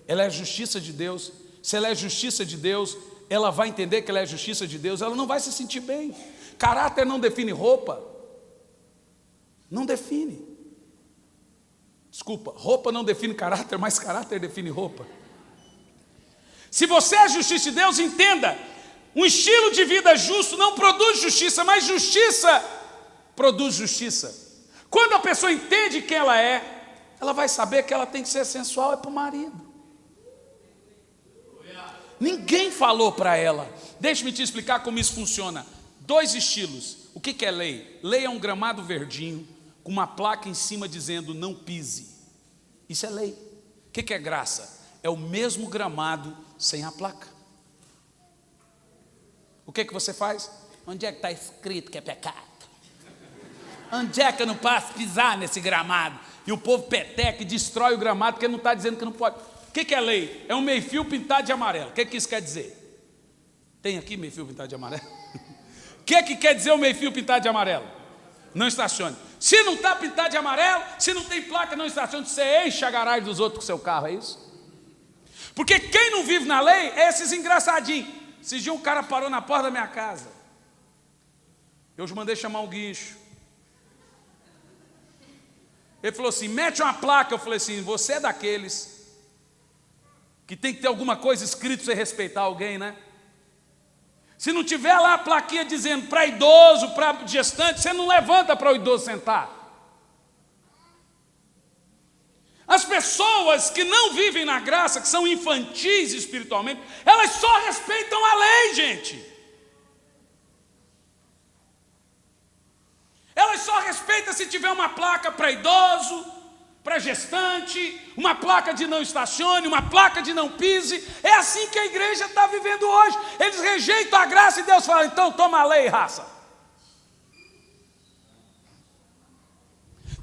Ela é a justiça de Deus. Se ela é a justiça de Deus, ela vai entender que ela é a justiça de Deus. Ela não vai se sentir bem. Caráter não define roupa. Não define. Desculpa, roupa não define caráter, mas caráter define roupa. Se você é a justiça de Deus, entenda: um estilo de vida justo não produz justiça, mas justiça produz justiça. Quando a pessoa entende quem ela é, ela vai saber que ela tem que ser sensual para o marido. Ninguém falou para ela. Deixa-me te explicar como isso funciona. 2 estilos. O que é lei? Lei é um gramado verdinho com uma placa em cima dizendo não pise. Isso é lei. O que é graça? É o mesmo gramado sem a placa. O que você faz? Onde é que está escrito que é pecado? Onde é que eu não posso pisar nesse gramado? E o povo peteca e destrói o gramado porque não está dizendo que não pode. O que é lei? É um meio-fio pintado de amarelo. O que isso quer dizer? Tem aqui meio-fio pintado de amarelo? O que quer dizer o meio-fio pintado de amarelo? Não estacione. Se não está pintado de amarelo, se não tem placa, não estacione. Você enche a garagem dos outros com o seu carro, é isso? Porque quem não vive na lei é esses engraçadinhos. Esses dias um cara parou na porta da minha casa. Eu os mandei chamar um guincho. Ele falou assim: mete uma placa. Eu falei assim: você é daqueles que tem que ter alguma coisa escrito para você respeitar alguém, né? Se não tiver lá a plaquinha dizendo para idoso, para gestante, você não levanta para o idoso sentar. As pessoas que não vivem na graça, que são infantis espiritualmente, elas só respeitam a lei, gente. Elas só respeitam se tiver uma placa para idoso, para gestante, uma placa de não estacione, uma placa de não pise. É assim que a igreja está vivendo hoje. Eles rejeitam a graça e Deus fala: então toma a lei, raça.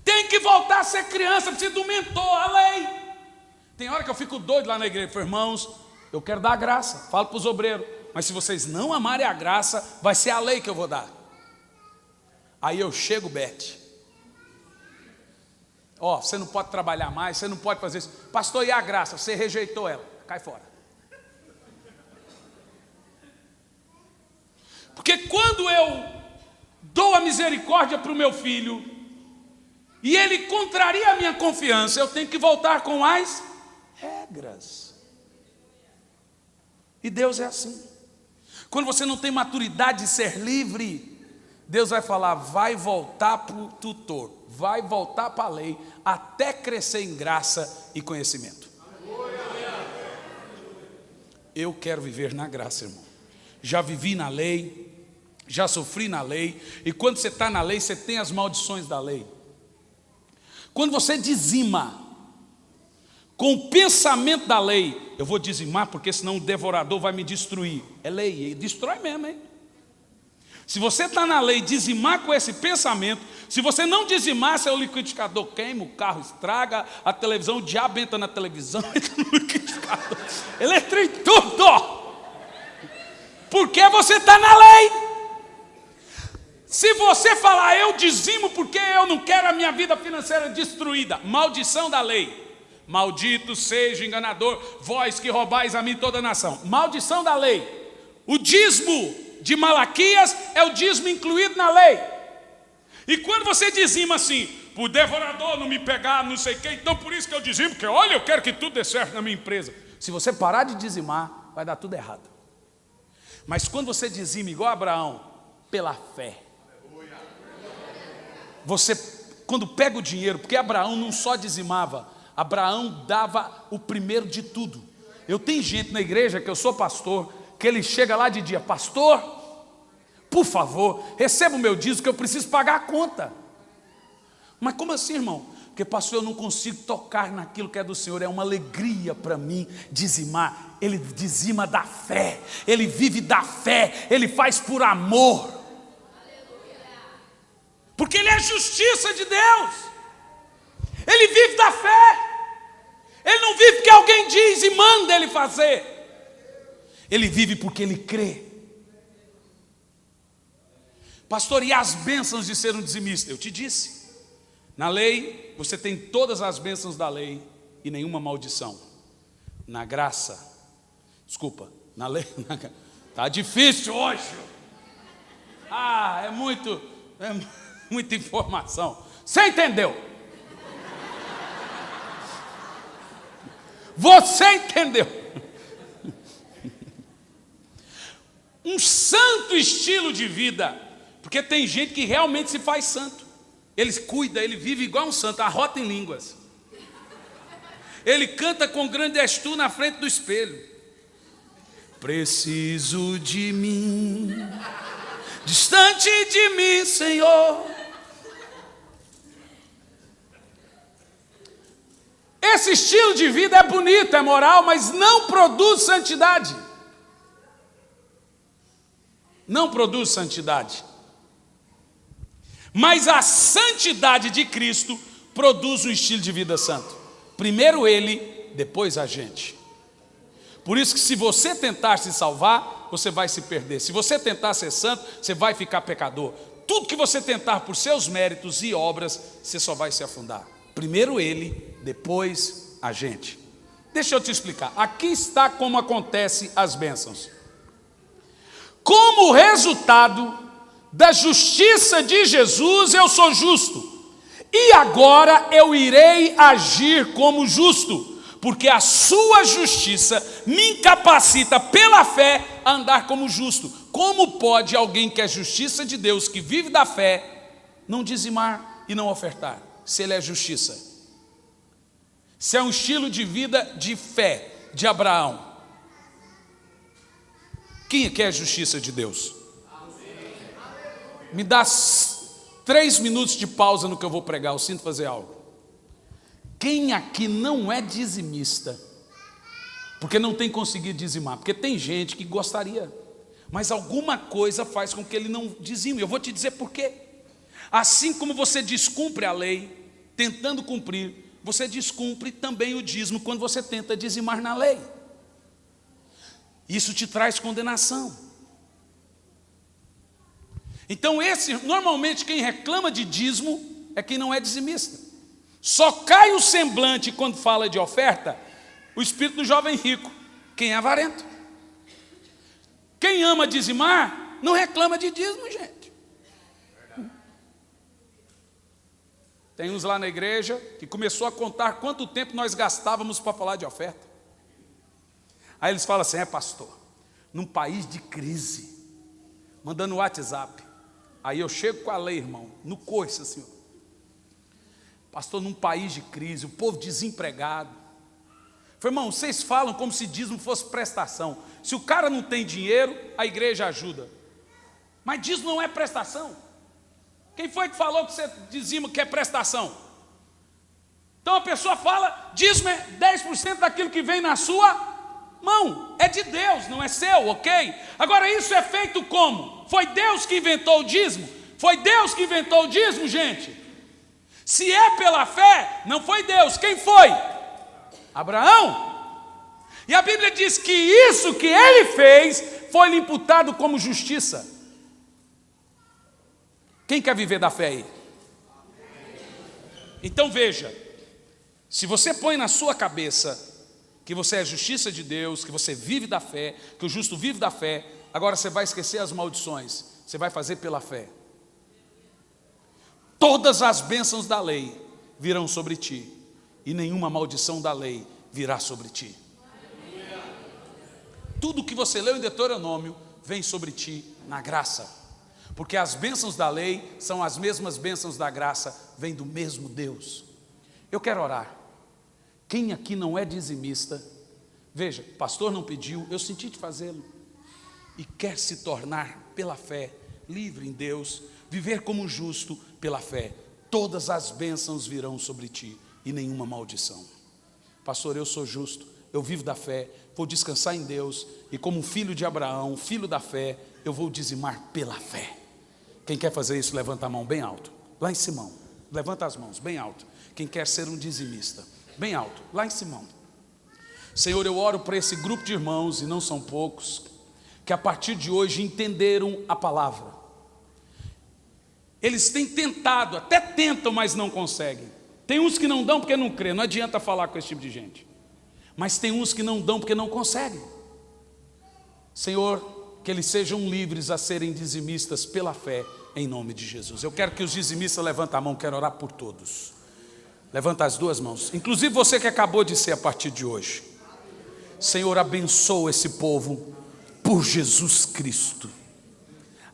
Tem que voltar a ser criança, precisa do mentor, a lei. Tem hora que eu fico doido lá na igreja. Eu falo: irmãos, eu quero dar a graça. Falo para os obreiros: mas se vocês não amarem a graça, vai ser a lei que eu vou dar. Aí eu chego, Bete. Ó, você não pode trabalhar mais, você não pode fazer isso. Pastor, e a graça? Você rejeitou ela, cai fora. Porque quando eu dou a misericórdia para o meu filho, e ele contraria a minha confiança, eu tenho que voltar com as regras. E Deus é assim. Quando você não tem maturidade de ser livre, Deus vai falar: vai voltar para o tutor, vai voltar para a lei, até crescer em graça e conhecimento. Eu quero viver na graça, irmão. Já vivi na lei, já sofri na lei, e quando você está na lei, você tem as maldições da lei. Quando você dizima com o pensamento da lei, eu vou dizimar porque senão o devorador vai me destruir. É lei, ele destrói mesmo, hein? Se você está na lei, dizimar com esse pensamento. Se você não dizimar, seu liquidificador queima, o carro estraga, a televisão, o diabo entra na televisão, entra no liquidificador, ele entra em tudo, porque você está na lei. Se você falar: eu dizimo porque eu não quero a minha vida financeira destruída, maldição da lei. Maldito seja o enganador, vós que roubais a mim toda a nação. Maldição da lei. O dízimo de Malaquias é o dízimo incluído na lei. E quando você dizima assim: o devorador não me pegar, não sei o quê, então por isso que eu dizimo, porque olha, eu quero que tudo dê certo na minha empresa. Se você parar de dizimar, vai dar tudo errado. Mas quando você dizima igual Abraão, pela fé, você, quando pega o dinheiro, porque Abraão não só dizimava, Abraão dava o primeiro de tudo. Eu tenho gente na igreja, que eu sou pastor, que ele chega lá de dia, pastor, por favor, receba o meu dízimo que eu preciso pagar a conta. Mas como assim, irmão? Porque pastor, eu não consigo tocar naquilo que é do Senhor, é uma alegria para mim dizimar. Ele dizima da fé, ele vive da fé, ele faz por amor. Porque ele é a justiça de Deus. Ele vive da fé. Ele não vive porque alguém diz e manda ele fazer. Ele vive porque ele crê. Pastor, e as bênçãos de ser um dizimista? Eu te disse. Na lei, você tem todas as bênçãos da lei e nenhuma maldição. Na graça, na lei, tá difícil hoje. É muita informação. Você entendeu? Você entendeu? Um santo estilo de vida, porque tem gente que realmente se faz santo. Ele cuida, ele vive igual um santo, arrota em línguas. Ele canta com grande estu na frente do espelho. Preciso de mim, distante de mim, Senhor. Esse estilo de vida é bonito, é moral, mas não produz santidade. Não produz santidade. Mas a santidade de Cristo produz um estilo de vida santo. Primeiro ele, depois a gente. Por isso que se você tentar se salvar, você vai se perder. Se você tentar ser santo, você vai ficar pecador. Tudo que você tentar por seus méritos e obras, você só vai se afundar. Primeiro ele, depois a gente. Deixa eu te explicar. Aqui está como acontecem as bênçãos. Como resultado da justiça de Jesus, eu sou justo. E agora eu irei agir como justo, porque a sua justiça me incapacita pela fé a andar como justo. Como pode alguém que é justiça de Deus, que vive da fé, não dizimar e não ofertar, se ele é justiça? Se é um estilo de vida de fé de Abraão. Quem é que é a justiça de Deus? Me dá 3 minutos de pausa no que eu vou pregar, eu sinto fazer algo. Quem aqui não é dizimista? Porque não tem conseguido dizimar. Porque tem gente que gostaria, mas alguma coisa faz com que ele não dizime. Eu vou te dizer por quê. Assim como você descumpre a lei, tentando cumprir, você descumpre também o dízimo quando você tenta dizimar na lei. Isso te traz condenação. Então normalmente quem reclama de dízimo é quem não é dizimista. Só cai o semblante quando fala de oferta, o espírito do jovem rico, quem é avarento. Quem ama dizimar, não reclama de dízimo, gente. Tem uns lá na igreja que começou a contar quanto tempo nós gastávamos para falar de oferta. Aí eles falam assim, pastor, num país de crise, mandando WhatsApp. Aí eu chego com a lei, irmão, no coice assim, pastor, num país de crise, o povo desempregado. Falei, irmão, vocês falam como se dízimo fosse prestação. Se o cara não tem dinheiro, a igreja ajuda. Mas dízimo não é prestação. Quem foi que falou que você dizima que é prestação? Então a pessoa fala, dízimo é 10% daquilo que vem na sua mão. É de Deus, não é seu, ok? Agora isso é feito como? Foi Deus que inventou o dízimo? Foi Deus que inventou o dízimo, gente? Se é pela fé, não foi Deus. Quem foi? Abraão. E a Bíblia diz que isso que ele fez foi lhe imputado como justiça. Quem quer viver da fé aí? Então veja, se você põe na sua cabeça que você é a justiça de Deus, que você vive da fé, que o justo vive da fé, agora você vai esquecer as maldições, você vai fazer pela fé. Todas as bênçãos da lei virão sobre ti, e nenhuma maldição da lei virá sobre ti. tudo que você leu em Deuteronômio vem sobre ti na graça. Porque as bênçãos da lei são as mesmas bênçãos da graça, vêm do mesmo Deus. Eu quero orar. Quem aqui não é dizimista, veja, o pastor não pediu, eu senti de fazê-lo, e quer se tornar pela fé, livre em Deus, viver como justo pela fé, todas as bênçãos virão sobre ti e nenhuma maldição. Pastor, eu sou justo, eu vivo da fé, vou descansar em Deus, e como filho de Abraão, filho da fé, eu vou dizimar pela fé. Quem quer fazer isso, levanta a mão bem alto, lá em Simão, levanta as mãos bem alto. Quem quer ser um dizimista, bem alto, lá em Simão. Senhor, eu oro para esse grupo de irmãos, e não são poucos, que a partir de hoje entenderam a palavra. Eles têm tentado, até tentam, mas não conseguem. Tem uns que não dão porque não crê, não adianta falar com esse tipo de gente. Mas tem uns que não dão porque não conseguem. Senhor, que eles sejam livres a serem dizimistas pela fé, em nome de Jesus. Eu quero que os dizimistas levantem a mão, quero orar por todos. Levanta as duas mãos, inclusive você que acabou de ser a partir de hoje. Senhor, abençoa esse povo por Jesus Cristo.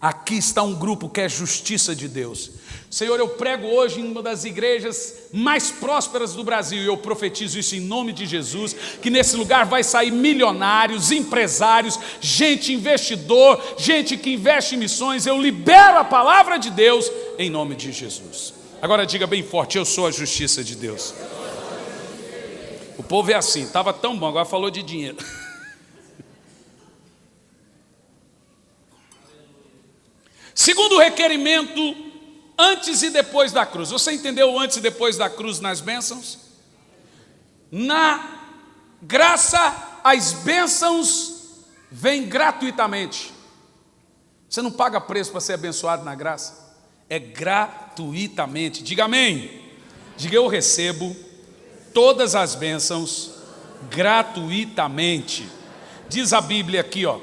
Aqui está um grupo que é justiça de Deus. Senhor, eu prego hoje em uma das igrejas mais prósperas do Brasil, e eu profetizo isso em nome de Jesus, que nesse lugar vai sair milionários, empresários, gente investidor, gente que investe em missões. Eu libero a palavra de Deus em nome de Jesus. Agora diga bem forte: eu sou a justiça de Deus. O povo é assim, estava tão bom, agora falou de dinheiro. Segundo requerimento, antes e depois da cruz. Você entendeu o antes e depois da cruz nas bênçãos? Na graça, as bênçãos vêm gratuitamente. Você não paga preço para ser abençoado na graça. É gratuitamente. Diga amém. Diga: eu recebo todas as bênçãos gratuitamente. Diz a Bíblia aqui, ó.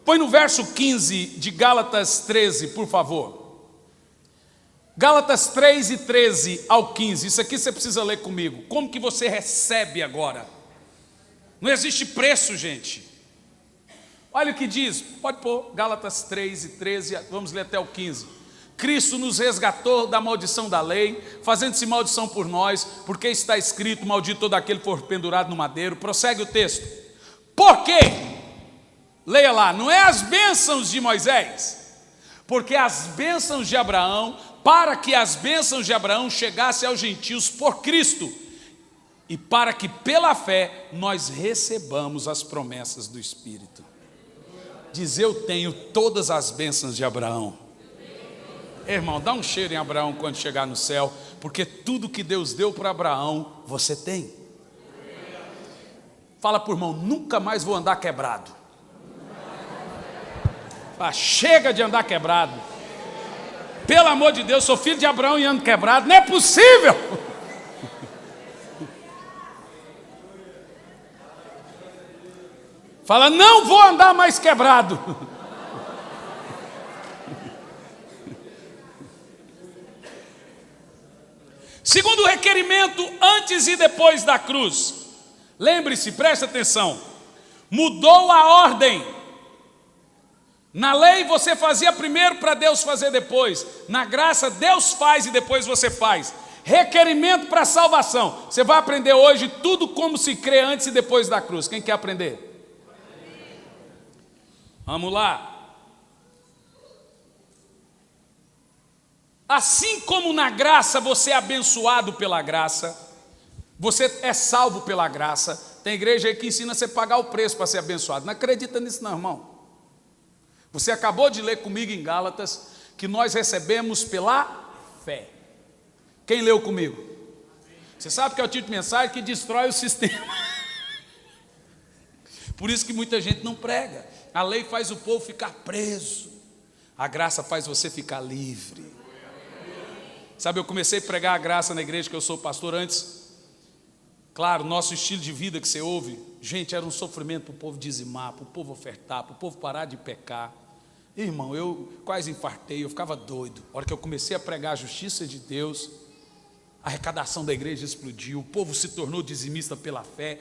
Põe no verso 15 de Gálatas 13, por favor. Gálatas 3 e 13 ao 15. Isso aqui você precisa ler comigo. Como que você recebe agora? Não existe preço, gente. Olha o que diz. Pode pôr Gálatas 3 e 13. Vamos ler até o 15. Cristo nos resgatou da maldição da lei, fazendo-se maldição por nós, porque está escrito: maldito todo aquele que for pendurado no madeiro. Prossegue o texto. Por quê? Leia lá, não é as bênçãos de Moisés, porque as bênçãos de Abraão, para que as bênçãos de Abraão chegassem aos gentios por Cristo, e para que pela fé nós recebamos as promessas do Espírito. Diz: eu tenho todas as bênçãos de Abraão. Irmão, dá um cheiro em Abraão quando chegar no céu, porque tudo que Deus deu para Abraão, você tem. Fala para o irmão: nunca mais vou andar quebrado. Ah, chega de andar quebrado. Pelo amor de Deus, sou filho de Abraão e ando quebrado. Não é possível. Fala: não vou andar mais quebrado. Segundo requerimento, antes e depois da cruz. Lembre-se, preste atenção. Mudou a ordem. Na lei você fazia primeiro para Deus fazer depois. Na graça Deus faz e depois você faz. Requerimento para salvação. Você vai aprender hoje tudo como se crê antes e depois da cruz. Quem quer aprender? Vamos lá. Assim como na graça você é abençoado pela graça, você é salvo pela graça. Tem igreja aí que ensina você a pagar o preço para ser abençoado. Não acredita nisso não, irmão. Você acabou de ler comigo em Gálatas que nós recebemos pela fé. Quem leu comigo? Você sabe que é o tipo de mensagem que destrói o sistema. Por isso que muita gente não prega. A lei faz o povo ficar preso. A graça faz você ficar livre. Sabe, eu comecei a pregar a graça na igreja que eu sou pastor antes. Claro, nosso estilo de vida que você ouve, gente, era um sofrimento para o povo dizimar, para o povo ofertar, para o povo parar de pecar. Irmão, eu quase infartei, eu ficava doido. A hora que eu comecei a pregar a justiça de Deus, a arrecadação da igreja explodiu, o povo se tornou dizimista pela fé.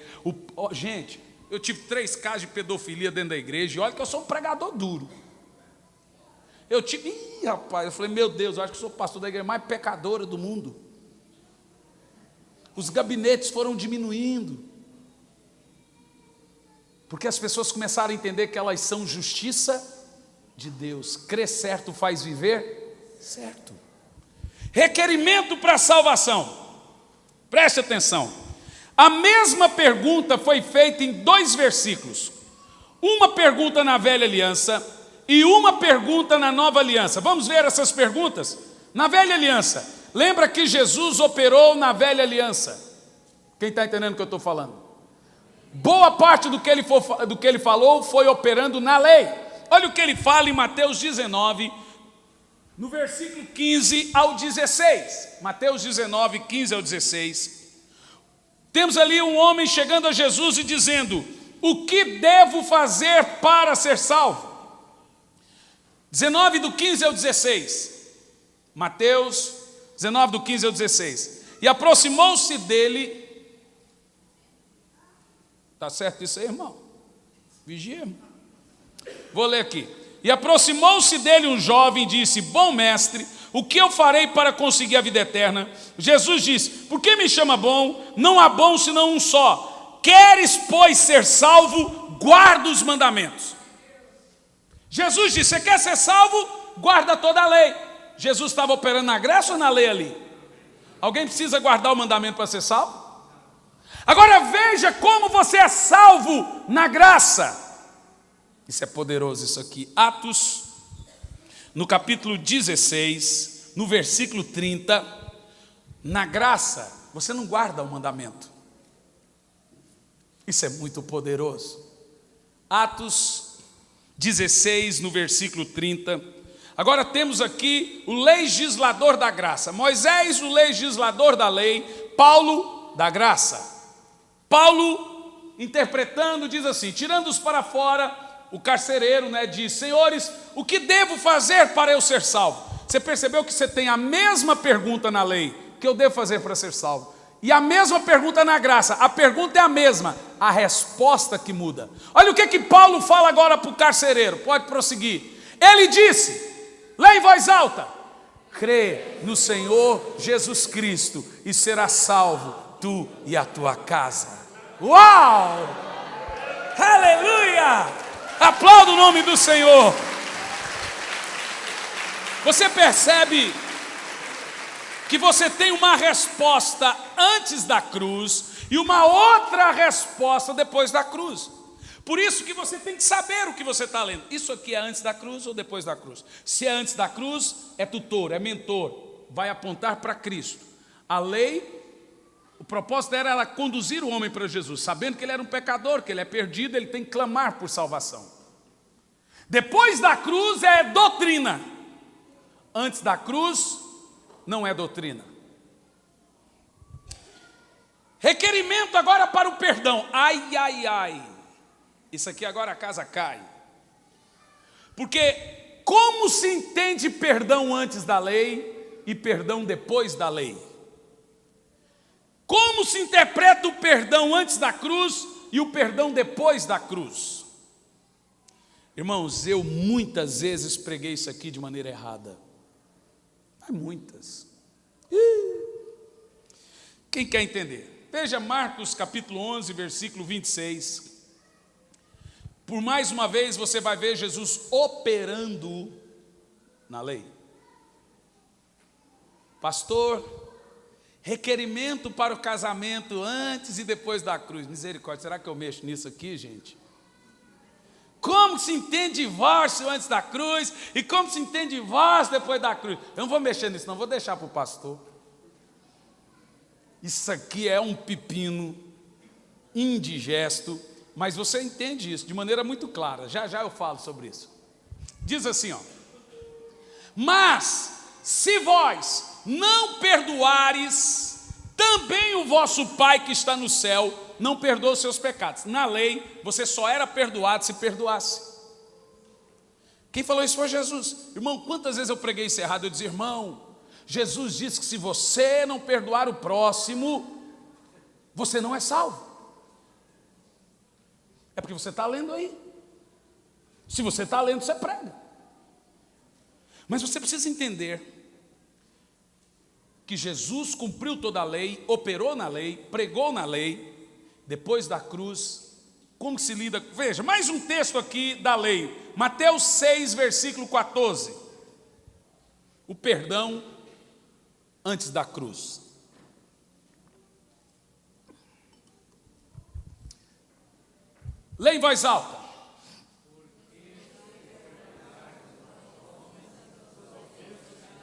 Gente, Eu tive 3 casos de pedofilia dentro da igreja, e olha que eu sou um pregador duro. Rapaz, eu falei, meu Deus, eu acho que eu sou pastor da igreja mais pecadora do mundo. Os gabinetes foram diminuindo, porque as pessoas começaram a entender que elas são justiça de Deus. Crer certo faz viver certo. Requerimento para a salvação. Preste atenção. A mesma pergunta foi feita em 2 versículos. Uma pergunta na velha aliança e uma pergunta na nova aliança. Vamos ver essas perguntas? Na velha aliança, lembra que Jesus operou na velha aliança? Quem está entendendo o que eu estou falando? Boa parte do que ele falou foi operando na lei. Olha o que ele fala em Mateus 19, no versículo 15 ao 16. Mateus 19, 15 ao 16. Temos ali um homem chegando a Jesus e dizendo: o que devo fazer para ser salvo? 19 do 15 ao 16. Mateus 19 do 15 ao 16. E aproximou-se dele. Está certo isso aí, irmão? Vigia, irmão. Vou ler aqui. E aproximou-se dele um jovem e disse: bom mestre, o que eu farei para conseguir a vida eterna? Jesus disse: por que me chama bom? Não há bom senão um só. Queres, pois, ser salvo? Guarda os mandamentos. Jesus disse: você quer ser salvo? Guarda toda a lei. Jesus estava operando na graça ou na lei ali? Alguém precisa guardar o mandamento para ser salvo? Agora veja como você é salvo na graça. Isso é poderoso, isso aqui. Atos, no capítulo 16, no versículo 30, na graça, você não guarda o mandamento. Isso é muito poderoso. Atos 16, no versículo 30. Agora temos aqui o legislador da graça. Moisés, o legislador da lei. Paulo, da graça. Paulo, interpretando, diz assim: tirando-os para fora, o carcereiro, diz: senhores, o que devo fazer para eu ser salvo? Você percebeu que você tem a mesma pergunta na lei: o que eu devo fazer para ser salvo? E a mesma pergunta na graça. A pergunta é a mesma, a resposta que muda. Olha o que Paulo fala agora para o carcereiro. Pode prosseguir. Ele disse, lê em voz alta: crê no Senhor Jesus Cristo e serás salvo, tu e a tua casa. Uau! Aleluia! Aplauda o nome do Senhor. Você percebe que você tem uma resposta antes da cruz e uma outra resposta depois da cruz. Por isso que você tem que saber o que você está lendo. Isso aqui é antes da cruz ou depois da cruz? Se é antes da cruz, é tutor, é mentor, vai apontar para Cristo. A lei, o propósito era conduzir o homem para Jesus, sabendo que ele era um pecador, que ele é perdido, ele tem que clamar por salvação. Depois da cruz é doutrina. Antes da cruz não é doutrina. Requerimento agora para o perdão. Ai, ai, ai. Isso aqui agora a casa cai. Porque como se entende perdão antes da lei e perdão depois da lei? Como se interpreta o perdão antes da cruz e o perdão depois da cruz? Irmãos, eu muitas vezes preguei isso aqui de maneira errada. Mas muitas. Quem quer entender? Veja Marcos capítulo 11, versículo 26. Por mais uma vez você vai ver Jesus operando na lei. Pastor, requerimento para o casamento antes e depois da cruz. Misericórdia, será que eu mexo nisso aqui, gente? Como se entende divórcio antes da cruz e como se entende divórcio depois da cruz? Eu não vou mexer nisso, não, vou deixar para o pastor. Isso aqui é um pepino indigesto, mas você entende isso de maneira muito clara. Já já eu falo sobre isso. Diz assim, ó: mas se vós não perdoares, também o vosso Pai que está no céu não perdoa os seus pecados. Na lei, você só era perdoado se perdoasse. Quem falou isso foi Jesus. Irmão, quantas vezes eu preguei isso errado? Eu dizia, irmão, Jesus disse que se você não perdoar o próximo, você não é salvo. É porque você está lendo aí. Se você está lendo, você prega. Mas você precisa entender que Jesus cumpriu toda a lei, operou na lei, pregou na lei, depois da cruz. Como se lida? Veja, mais um texto aqui da lei. Mateus 6, versículo 14. O perdão antes da cruz. Leia em voz alta.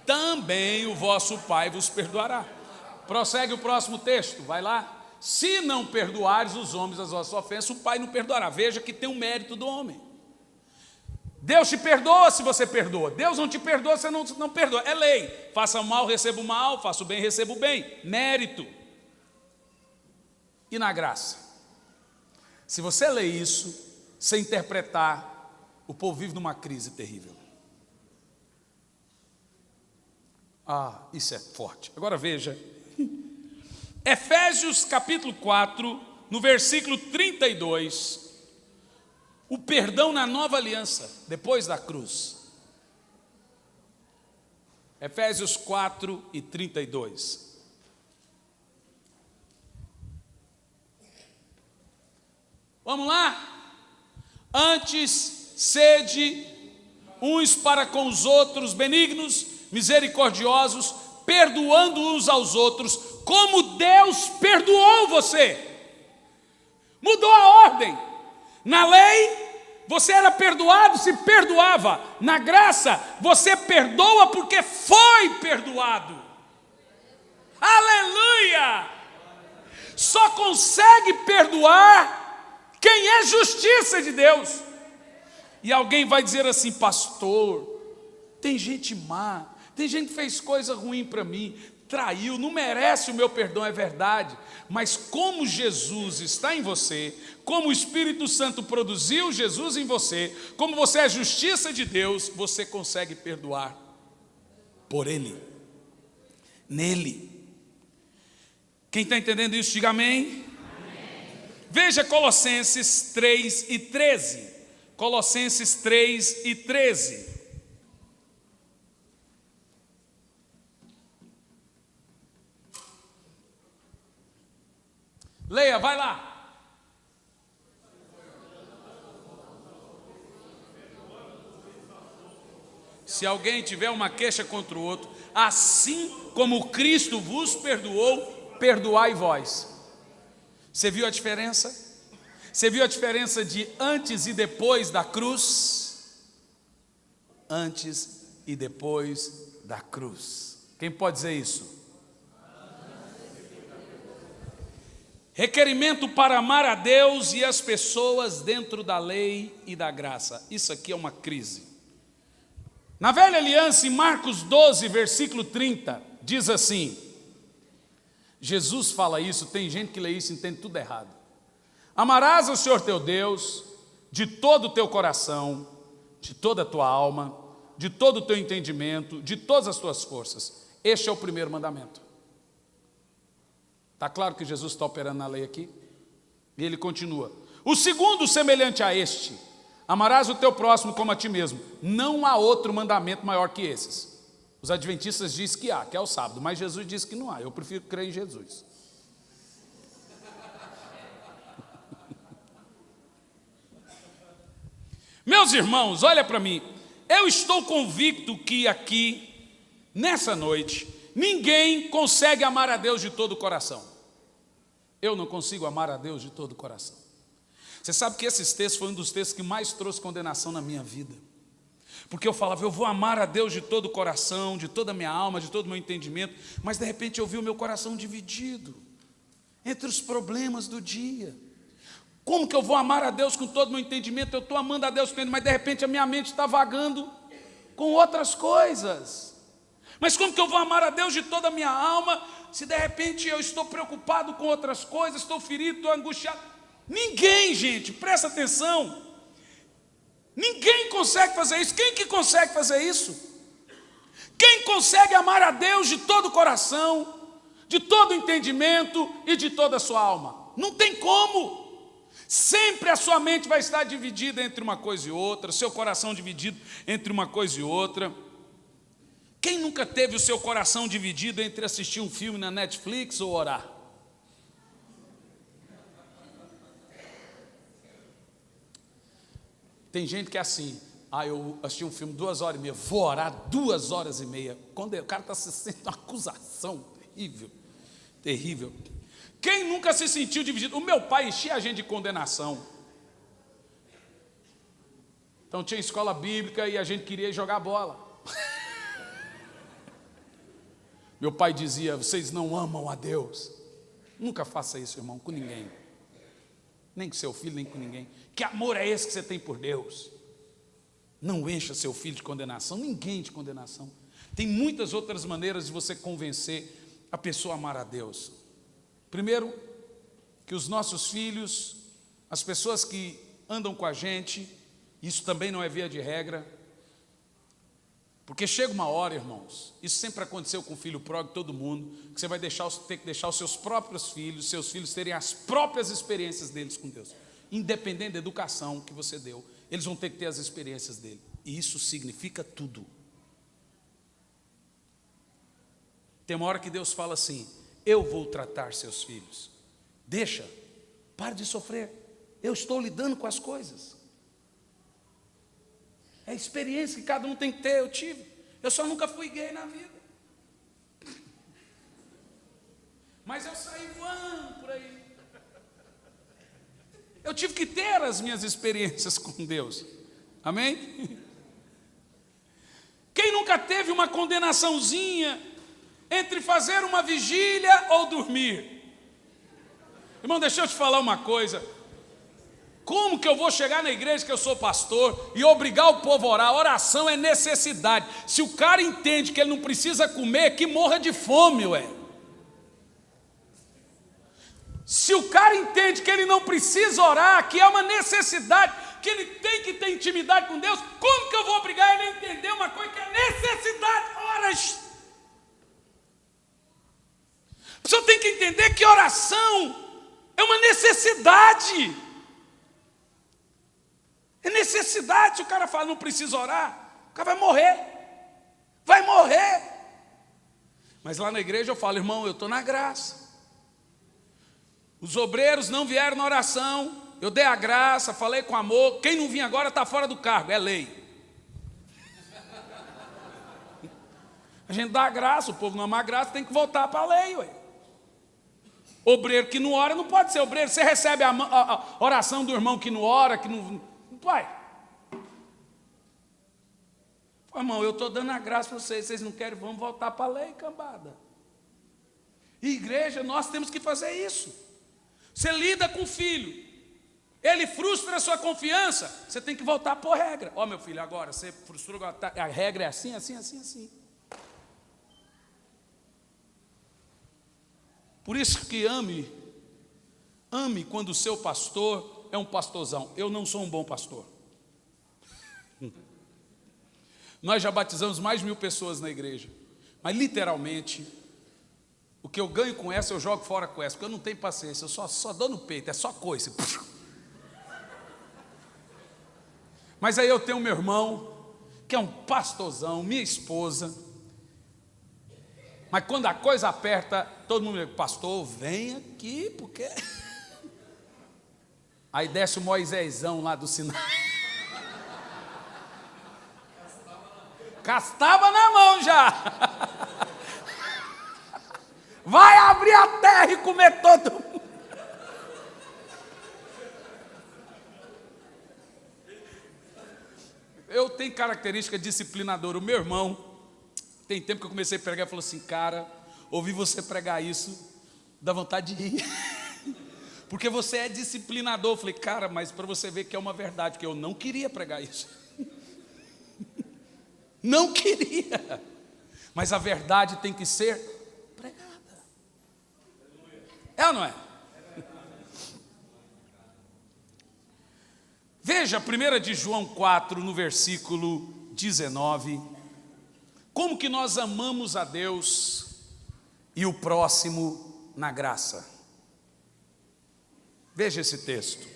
Também o vosso Pai vos perdoará. Prossegue o próximo texto, vai lá. Se não perdoares os homens as vossas ofensas, o Pai não perdoará. Veja que tem um mérito do homem. Deus te perdoa se você perdoa. Deus não te perdoa se você não perdoa. É lei. Faça o mal, receba o mal. Faça o bem, receba o bem. Mérito. E na graça? Se você ler isso, sem interpretar, o povo vive numa crise terrível. Ah, isso é forte. Agora veja. Efésios capítulo 4, no versículo 32. O perdão na nova aliança, depois da cruz. Efésios 4 e 32. Vamos lá? Antes, sede uns para com os outros benignos, misericordiosos, perdoando uns aos outros, como Deus perdoou você. Mudou a ordem. Na lei, você era perdoado, se perdoava. Na graça, você perdoa porque foi perdoado. Aleluia! Só consegue perdoar quem é justiça de Deus. E alguém vai dizer assim: pastor, tem gente má, tem gente que fez coisa ruim para mim, traiu, não merece o meu perdão, é verdade. Mas como Jesus está em você, como o Espírito Santo produziu Jesus em você, como você é justiça de Deus, você consegue perdoar por Ele, nele. Quem está entendendo isso, diga amém. Amém. Veja Colossenses 3 e 13. Colossenses 3 e 13. Leia, vai lá. Se alguém tiver uma queixa contra o outro, assim como Cristo vos perdoou, perdoai vós. Você viu a diferença? Você viu a diferença de antes e depois da cruz? Antes e depois da cruz. Quem pode dizer isso? Requerimento para amar a Deus e as pessoas dentro da lei e da graça. Isso aqui é uma crise. Na velha aliança, em Marcos 12, versículo 30, diz assim, Jesus fala isso, tem gente que lê isso e entende tudo errado. Amarás o Senhor teu Deus de todo o teu coração, de toda a tua alma, de todo o teu entendimento, de todas as tuas forças. Este é o primeiro mandamento. Está claro que Jesus está operando na lei aqui? E ele continua. O segundo, semelhante a este, amarás o teu próximo como a ti mesmo. Não há outro mandamento maior que esses. Os adventistas dizem que há, que é o sábado, mas Jesus diz que não há. Eu prefiro crer em Jesus. Meus irmãos, olha para mim. Eu estou convicto que aqui, nessa noite, ninguém consegue amar a Deus de todo o coração. Eu não consigo amar a Deus de todo o coração. Você sabe que esses textos foi um dos textos que mais trouxe condenação na minha vida. Porque eu falava, eu vou amar a Deus de todo o coração, de toda a minha alma, de todo o meu entendimento. Mas de repente eu vi o meu coração dividido entre os problemas do dia. Como que eu vou amar a Deus com todo o meu entendimento? Eu estou amando a Deus, mas de repente a minha mente está vagando com outras coisas. Mas como que eu vou amar a Deus de toda a minha alma, se de repente eu estou preocupado com outras coisas, estou ferido, estou angustiado? Ninguém, gente, presta atenção. Ninguém consegue fazer isso. Quem que consegue fazer isso? Quem consegue amar a Deus de todo o coração, de todo o entendimento e de toda a sua alma? Não tem como. Sempre a sua mente vai estar dividida entre uma coisa e outra, seu coração dividido entre uma coisa e outra. Quem nunca teve o seu coração dividido entre assistir um filme na Netflix ou orar? Tem gente que é assim, eu assisti um filme 2h30, vou orar 2h30. Quando o cara está se sentindo uma acusação terrível, terrível. Quem nunca se sentiu dividido? O meu pai enchia a gente de condenação. Então tinha escola bíblica e a gente queria jogar bola. Meu pai dizia, vocês não amam a Deus. Nunca faça isso, irmão, com ninguém. Nem com seu filho, nem com ninguém. Que amor é esse que você tem por Deus? Não encha seu filho de condenação, ninguém de condenação. Tem muitas outras maneiras de você convencer a pessoa a amar a Deus. Primeiro, que os nossos filhos, as pessoas que andam com a gente, isso também não é via de regra, porque chega uma hora, irmãos, isso sempre aconteceu com o filho pródigo, todo mundo, que você vai ter que deixar os seus próprios filhos, seus filhos terem as próprias experiências deles com Deus. Independente da educação que você deu, eles vão ter que ter as experiências dele. E isso significa tudo. Tem uma hora que Deus fala assim, eu vou tratar seus filhos. Deixa, pare de sofrer. Eu estou lidando com as coisas. É a experiência que cada um tem que ter, eu tive. Eu só nunca fui gay na vida. Mas eu saí voando por aí. Eu tive que ter as minhas experiências com Deus. Amém? Quem nunca teve uma condenaçãozinha entre fazer uma vigília ou dormir? Irmão, deixa eu te falar uma coisa. Como que eu vou chegar na igreja que eu sou pastor e obrigar o povo a orar? Oração é necessidade. Se o cara entende que ele não precisa comer, que morra de fome, ué. Se o cara entende que ele não precisa orar, que é uma necessidade, que ele tem que ter intimidade com Deus, como que eu vou obrigar ele a entender uma coisa que é necessidade? Horas. A pessoa tem que entender que oração é uma necessidade. É necessidade. Se o cara fala não precisa orar, o cara vai morrer. Vai morrer. Mas lá na igreja eu falo, irmão, eu estou na graça. Os obreiros não vieram na oração, eu dei a graça, falei com amor. Quem não vir agora está fora do cargo, é lei. A gente dá a graça, o povo não ama a graça, tem que voltar para a lei, ué. Obreiro que não ora não pode ser obreiro. Você recebe a oração do irmão que não ora, que não vai. Irmão, eu estou dando a graça para vocês não querem, vamos voltar para a lei, cambada. E igreja, nós temos que fazer isso. Você lida com o filho, ele frustra a sua confiança, você tem que voltar a pôr regra. Meu filho, agora, você frustrou, a regra é assim, assim, assim, assim. Por isso que ame quando o seu pastor é um pastorzão. Eu não sou um bom pastor. Nós já batizamos mais de 1000 pessoas na igreja, mas literalmente, o que eu ganho com essa, eu jogo fora com essa, porque eu não tenho paciência, eu só dou no peito, é só coisa. Mas aí eu tenho meu irmão, que é um pastorzão, minha esposa, mas quando a coisa aperta, todo mundo diz, pastor, vem aqui, porque... Aí desce o Moisésão lá do Sinai. Castava na mão já. Vai abrir a terra e comer todo mundo. Eu tenho característica disciplinadora. O meu irmão, tem tempo que eu comecei a pregar, falou assim, cara, ouvi você pregar isso, dá vontade de rir. Porque você é disciplinador. Eu falei, cara, mas para você ver que é uma verdade, que eu não queria pregar isso. Não queria. Mas a verdade tem que ser pregada. É ou não é? Veja 1 de João 4, no versículo 19. Como que nós amamos a Deus e o próximo na graça. Veja esse texto.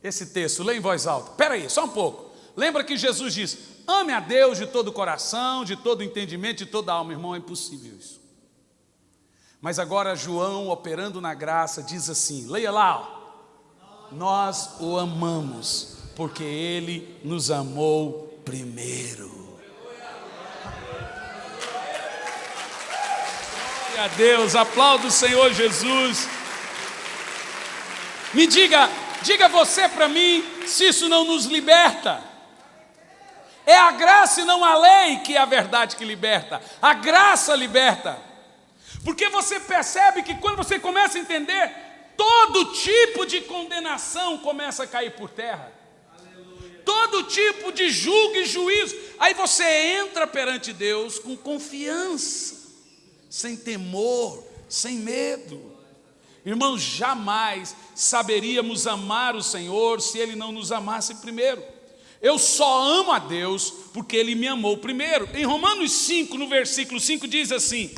esse texto, lê em voz alta. Espera aí, só um pouco. Lembra que Jesus diz, ame a Deus de todo o coração, de todo o entendimento, de toda a alma. Irmão, é impossível isso. Mas agora João, operando na graça, diz assim, leia lá, ó. Nós o amamos, porque Ele nos amou primeiro. Glória a Deus, aplauda o Senhor Jesus. Me diga você para mim, se isso não nos liberta. É a graça e não a lei que é a verdade que liberta. A graça liberta. Porque você percebe que quando você começa a entender, todo tipo de condenação começa a cair por terra. Aleluia. Todo tipo de julgo e juízo. Aí você entra perante Deus com confiança, sem temor, sem medo. Irmãos, jamais saberíamos amar o Senhor se Ele não nos amasse primeiro. Eu só amo a Deus porque Ele me amou primeiro. Em Romanos 5, no versículo 5, diz assim,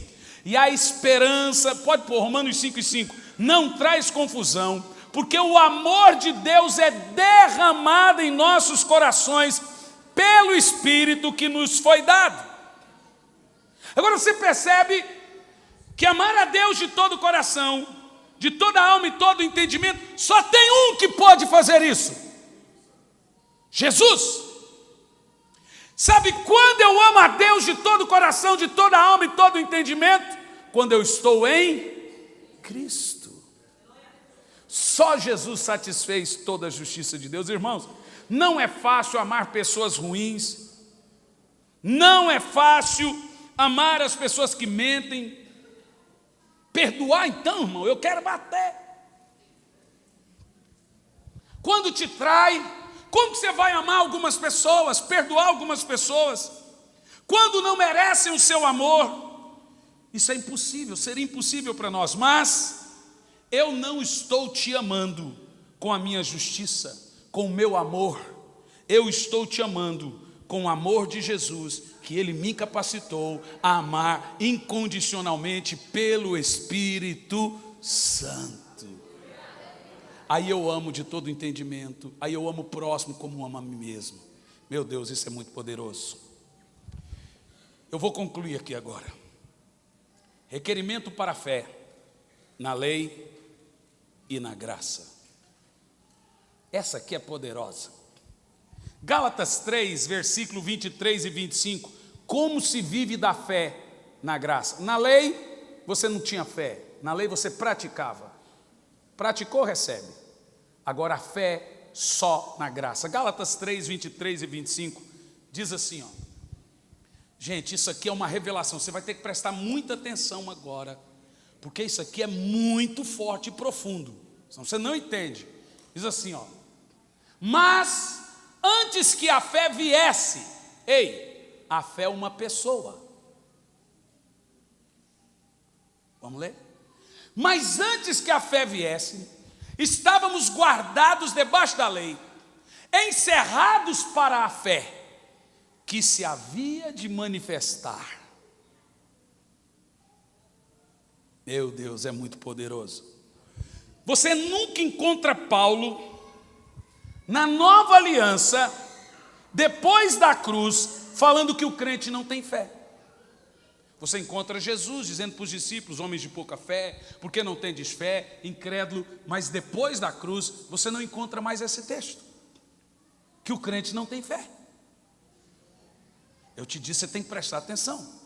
e a esperança, pode pôr Romanos 5:5, não traz confusão, porque o amor de Deus é derramado em nossos corações pelo Espírito que nos foi dado. Agora você percebe que amar a Deus de todo o coração, de toda a alma e todo o entendimento, só tem um que pode fazer isso: Jesus. Sabe quando eu amo a Deus de todo o coração, de toda a alma e todo o entendimento? Quando eu estou em Cristo. Só Jesus satisfez toda a justiça de Deus. Irmãos, não é fácil amar pessoas ruins, não é fácil amar as pessoas que mentem. Perdoar então, irmão, eu quero bater. Quando te trai, como que você vai amar algumas pessoas, perdoar algumas pessoas, quando não merecem o seu amor? Isso é impossível, seria impossível para nós. Mas eu não estou te amando com a minha justiça, com o meu amor. Eu estou te amando com o amor de Jesus, que Ele me capacitou a amar incondicionalmente pelo Espírito Santo. Aí eu amo de todo entendimento, aí eu amo o próximo como amo a mim mesmo. Meu Deus, isso é muito poderoso. Eu vou concluir aqui agora. Requerimento para a fé, na lei e na graça. Essa aqui é poderosa. Gálatas 3, versículo 23 e 25. Como se vive da fé na graça? Na lei você não tinha fé, na lei você praticava. Praticou, recebe. Agora a fé só na graça. Gálatas 3, 23 e 25 diz assim, ó. Gente, isso aqui é uma revelação. Você vai ter que prestar muita atenção agora, porque isso aqui é muito forte e profundo. Senão você não entende. Diz assim, ó. Mas antes que a fé viesse, a fé é uma pessoa. Vamos ler? Mas antes que a fé viesse, estávamos guardados debaixo da lei, encerrados para a fé, que se havia de manifestar. Meu Deus, é muito poderoso. Você nunca encontra Paulo na nova aliança, depois da cruz, falando que o crente não tem fé. Você encontra Jesus dizendo para os discípulos, homens de pouca fé, porque não tendes fé, incrédulo, mas depois da cruz, você não encontra mais esse texto, que o crente não tem fé. Eu te disse, você tem que prestar atenção.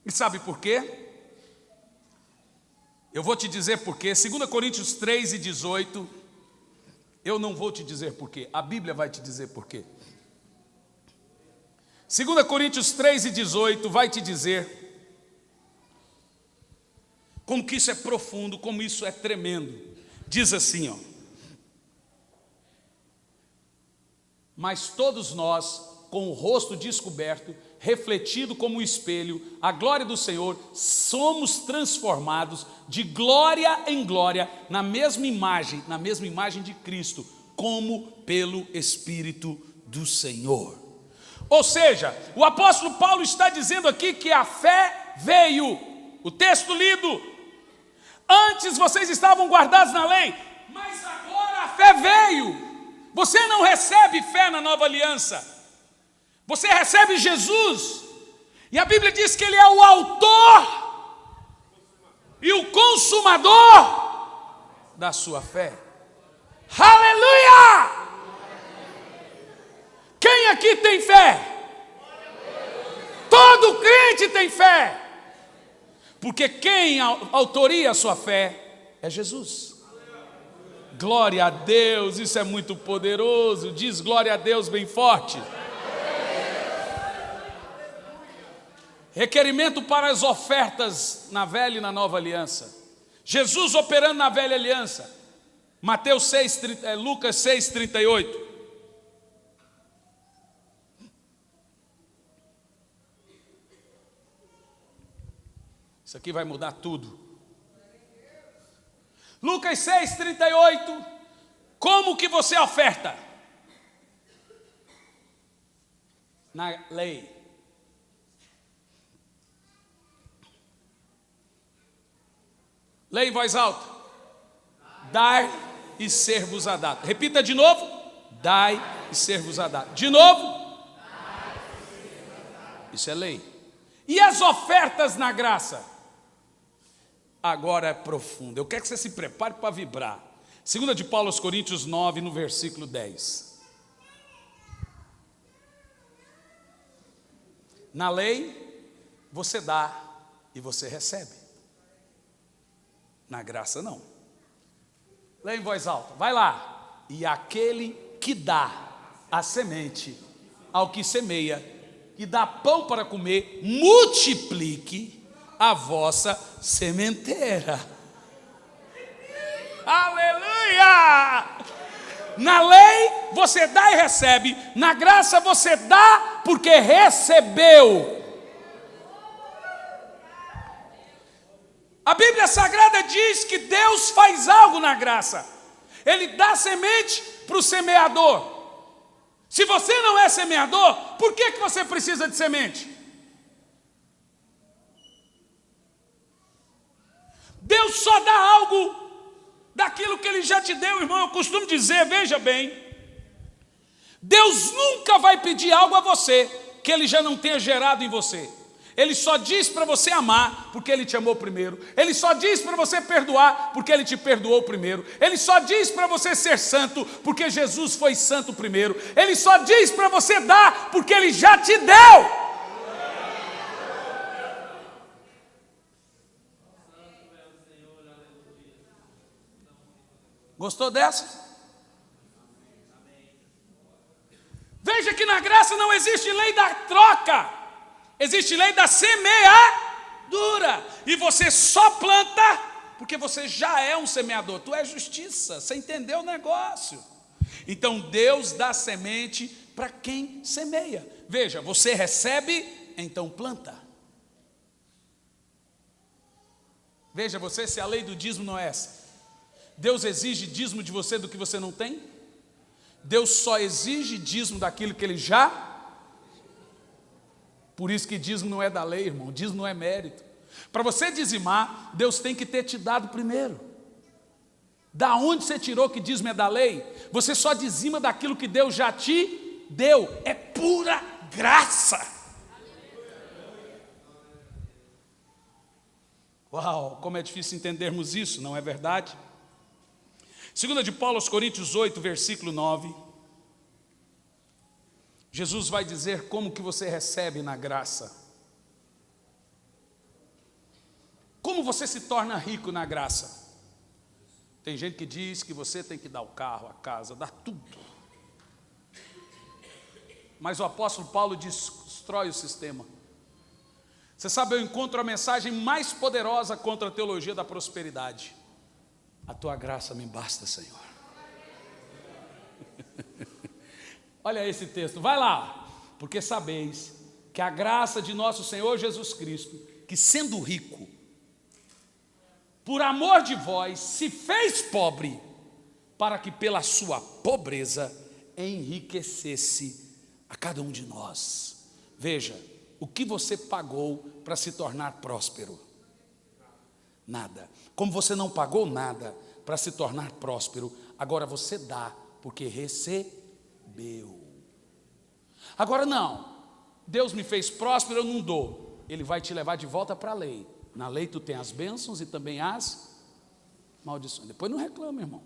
E sabe por quê? Eu vou te dizer por quê. 2 Coríntios 3 e 18, eu não vou te dizer por quê, a Bíblia vai te dizer por quê. 2 Coríntios 3 e 18 vai te dizer como que isso é profundo, como isso é tremendo. Diz assim, ó. Mas todos nós, com o rosto descoberto, refletido como um espelho, a glória do Senhor, somos transformados de glória em glória, na mesma imagem de Cristo, como pelo Espírito do Senhor. Ou seja, o apóstolo Paulo está dizendo aqui que a fé veio. O texto lido. Antes vocês estavam guardados na lei, mas agora a fé veio. Você não recebe fé na nova aliança. Você recebe Jesus. E a Bíblia diz que Ele é o autor e o consumador da sua fé. Aleluia! Quem aqui tem fé? Todo crente tem fé. Porque quem autoria a sua fé é Jesus. Glória a Deus, isso é muito poderoso. Diz glória a Deus bem forte. Requerimento para as ofertas na velha e na nova aliança. Jesus operando na velha aliança. Lucas 6:38. Isso aqui vai mudar tudo. Lucas 6:38. Como que você oferta? Na lei. Leia em voz alta. Dai e ser-vos-á dado. Repita de novo. Dai e ser-vos-á dado. De novo. Isso é lei. E as ofertas na graça? Agora é profundo. Eu quero que você se prepare para vibrar. 2 de Paulo aos Coríntios 9, no versículo 10. Na lei, você dá e você recebe. Na graça, não. Leia em voz alta. Vai lá. E aquele que dá a semente ao que semeia, que dá pão para comer, multiplique a vossa sementeira. Aleluia! Na lei você dá e recebe. Na graça você dá porque recebeu. A Bíblia Sagrada diz que Deus faz algo na graça. Ele dá semente para o semeador. Se você não é semeador, por que você precisa de semente? Deus só dá algo daquilo que Ele já te deu, irmão. Eu costumo dizer, veja bem, Deus nunca vai pedir algo a você que Ele já não tenha gerado em você. Ele só diz para você amar porque Ele te amou primeiro. Ele só diz para você perdoar porque Ele te perdoou primeiro. Ele só diz para você ser santo porque Jesus foi santo primeiro. Ele só diz para você dar porque Ele já te deu. Gostou dessa? Veja que na graça não existe lei da troca. Existe lei da semeadura. E você só planta porque você já é um semeador. Tu é justiça. Você entendeu o negócio. Então Deus dá semente para quem semeia. Veja, você recebe, então planta. Veja você se a lei do dízimo não é essa. Deus exige dízimo de você do que você não tem? Deus só exige dízimo daquilo que Ele já. Por isso que dízimo não é da lei, irmão. Dízimo não é mérito. Para você dizimar, Deus tem que ter te dado primeiro. Da onde você tirou que dízimo é da lei? Você só dizima daquilo que Deus já te deu. É pura graça. Uau, como é difícil entendermos isso, não é verdade? 2 de Paulo aos Coríntios 8, versículo 9. Jesus vai dizer como que você recebe na graça. Como você se torna rico na graça? Tem gente que diz que você tem que dar o carro, a casa, dar tudo. Mas o apóstolo Paulo destrói o sistema. Você sabe, eu encontro a mensagem mais poderosa contra a teologia da prosperidade. A tua graça me basta, Senhor. Olha esse texto, vai lá. Porque sabeis que a graça de nosso Senhor Jesus Cristo, que sendo rico, por amor de vós, se fez pobre, para que pela sua pobreza enriquecesse a cada um de nós. Veja, o que você pagou para se tornar próspero? Nada. Como você não pagou nada para se tornar próspero, Agora você dá porque recebeu. Agora não, Deus me fez próspero, eu não dou. Ele vai te levar de volta para a lei. Na lei tu tem as bênçãos e também as maldições. Depois não reclama, irmão.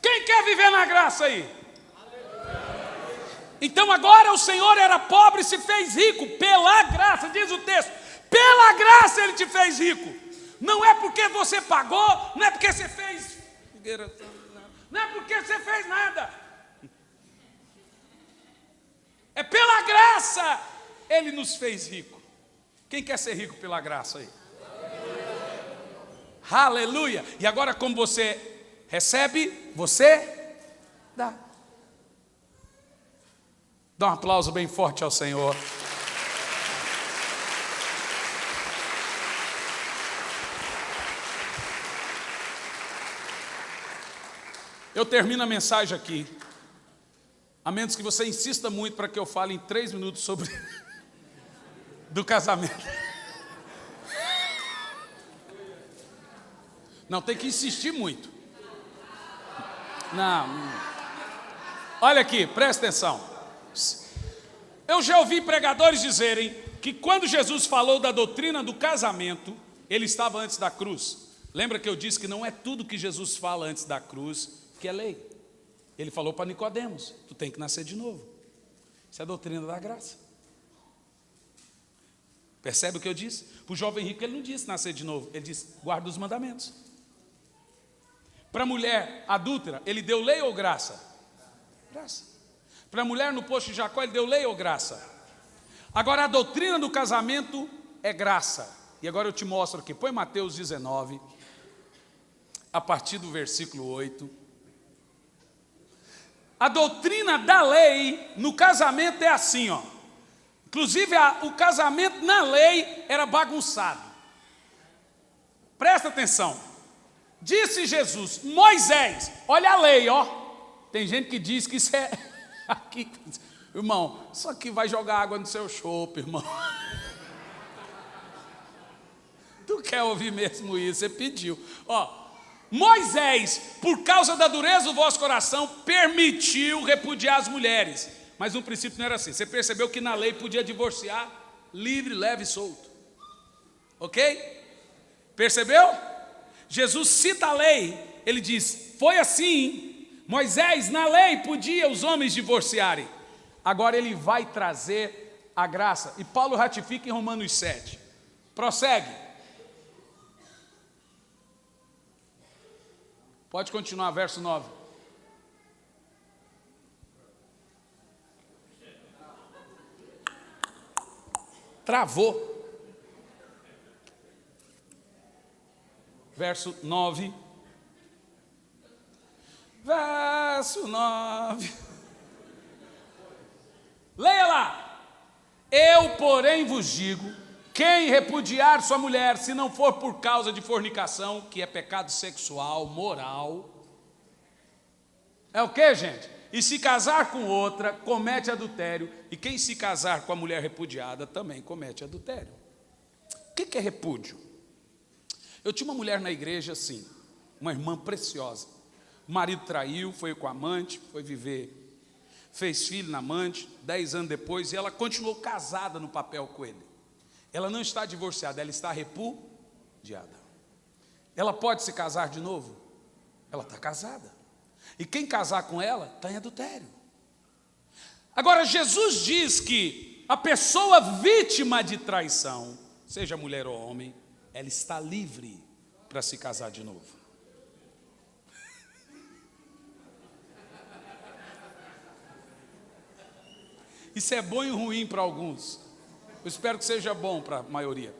Quem quer viver na graça aí? Então agora o Senhor era pobre e se fez rico pela graça, diz o texto. Pela graça Ele te fez rico. Não é porque você pagou, não é porque você fez, não é porque você fez nada. É pela graça Ele nos fez rico. Quem quer ser rico pela graça aí? Aleluia! E agora, como você recebe, você dá. Dá um aplauso bem forte ao Senhor. Eu termino a mensagem aqui, a menos que você insista muito para que eu fale em 3 minutos sobre do casamento. Não, tem que insistir muito. Não. Olha aqui, presta atenção. Eu já ouvi pregadores dizerem que quando Jesus falou da doutrina do casamento, ele estava antes da cruz. Lembra que eu disse que não é tudo que Jesus fala antes da cruz que é lei. Ele falou para Nicodemos, tu tem que nascer de novo. Isso é a doutrina da graça. Percebe o que eu disse? Para o jovem rico ele não disse nascer de novo, ele disse guarda os mandamentos. Para a mulher adúltera, ele deu lei ou graça? Graça. Para a mulher no poço de Jacó, ele deu lei ou graça? Agora a doutrina do casamento é graça. E agora eu te mostro aqui, põe Mateus 19, a partir do versículo 8. A doutrina da lei no casamento é assim, ó. Inclusive o casamento na lei era bagunçado. Presta atenção. Disse Jesus, Moisés, olha a lei, ó. Tem gente que diz que isso é aqui, irmão, isso aqui vai jogar água no seu chope, irmão. Tu quer ouvir mesmo isso? Você pediu. Ó, Moisés, por causa da dureza do vosso coração, permitiu repudiar as mulheres. Mas no princípio não era assim. Você percebeu que na lei podia divorciar livre, leve e solto. Ok? Percebeu? Jesus cita a lei. Ele diz, foi assim, Moisés na lei podia os homens divorciarem. Agora ele vai trazer a graça. E Paulo ratifica em Romanos 7. Prossegue. Pode continuar, verso 9. Travou. Verso 9. Verso 9. Leia lá. Eu, porém, vos digo, quem repudiar sua mulher, se não for por causa de fornicação, que é pecado sexual, moral, é o que, gente? E se casar com outra, comete adultério, e quem se casar com a mulher repudiada, também comete adultério. O que é repúdio? Eu tinha uma mulher na igreja assim, uma irmã preciosa. O marido traiu, foi com a amante, foi viver, fez filho na amante, 10 anos depois, e ela continuou casada no papel com ele. Ela não está divorciada, ela está repudiada. Ela pode se casar de novo? Ela está casada. E quem casar com ela está em adultério. Agora, Jesus diz que a pessoa vítima de traição, seja mulher ou homem, ela está livre para se casar de novo. Isso é bom e ruim para alguns. Eu espero que seja bom para a maioria.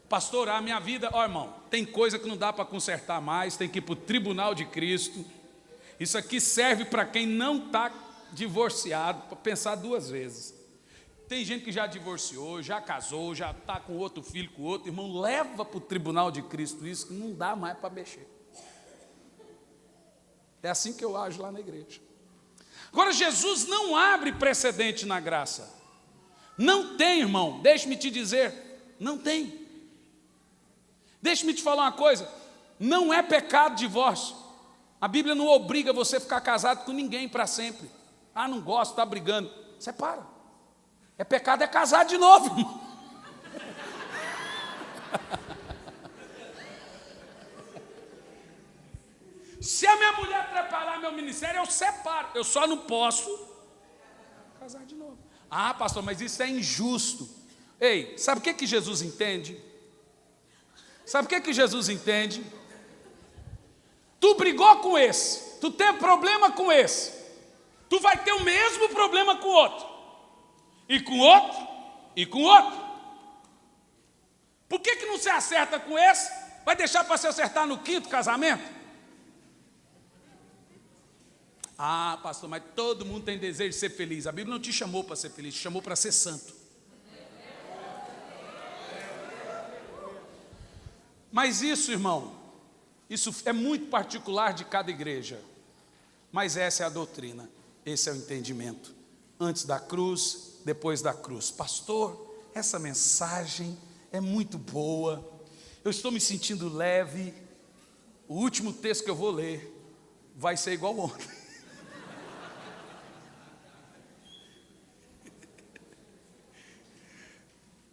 Pastor, a minha vida, ó irmão, tem coisa que não dá para consertar mais, tem que ir para o tribunal de Cristo. Isso aqui serve para quem não está divorciado, para pensar 2 vezes. Tem gente que já divorciou, já casou, já está com outro filho, com outro. Irmão, leva para o tribunal de Cristo isso, que não dá mais para mexer. É assim que eu ajo lá na igreja. Agora, Jesus não abre precedente na graça. Não tem, irmão, deixe-me te dizer, não tem. Deixe-me te falar uma coisa, não é pecado divórcio. A Bíblia não obriga você a ficar casado com ninguém para sempre. Ah, não gosto, está brigando. Separa. É pecado, é casar de novo, irmão. Se a minha mulher preparar meu ministério, eu separo. Eu só não posso casar de novo. Ah, pastor, mas isso é injusto. Ei, sabe o que Jesus entende? Sabe o que Jesus entende? Tu brigou com esse, tu teve problema com esse, tu vai ter o mesmo problema com o outro, e com outro, e com outro. Por que não se acerta com esse? Vai deixar para se acertar no 5º casamento? Ah, pastor, mas todo mundo tem desejo de ser feliz. A Bíblia não te chamou para ser feliz, te chamou para ser santo. Mas isso, irmão, isso é muito particular de cada igreja. Mas essa é a doutrina, esse é o entendimento. Antes da cruz, depois da cruz. Pastor, essa mensagem é muito boa. Eu estou me sentindo leve. O último texto que eu vou ler vai ser igual ontem.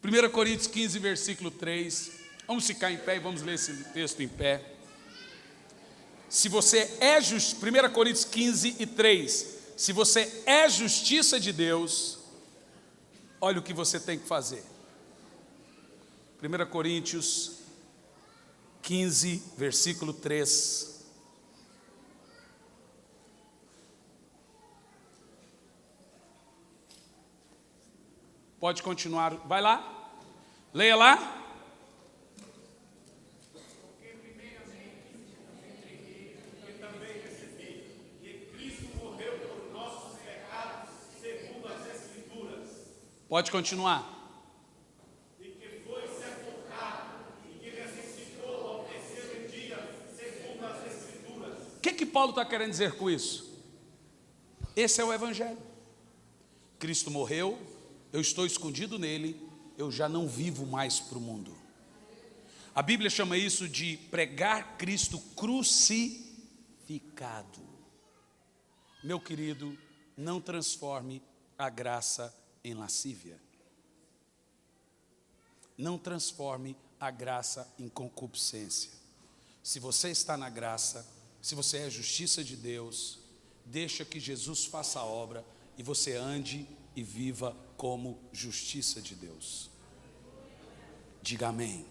Primeira Coríntios 15, versículo 3. Vamos ficar em pé e vamos ler esse texto em pé. Se você é 1 Coríntios 15 e 3. Se você é justiça de Deus, olha o que você tem que fazer. 1 Coríntios 15, versículo 3. Pode continuar, vai lá, leia lá. Pode continuar. E que foi sepultado, e que ressuscitou ao terceiro dia, segundo as Escrituras. O que Paulo está querendo dizer com isso? Esse é o Evangelho. Cristo morreu, eu estou escondido nele, eu já não vivo mais para o mundo. A Bíblia chama isso de pregar Cristo crucificado. Meu querido, não transforme a graça em lascívia. Não transforme a graça em concupiscência. Se você está na graça, se você é justiça de Deus, deixa que Jesus faça a obra e você ande e viva como justiça de Deus. Diga amém.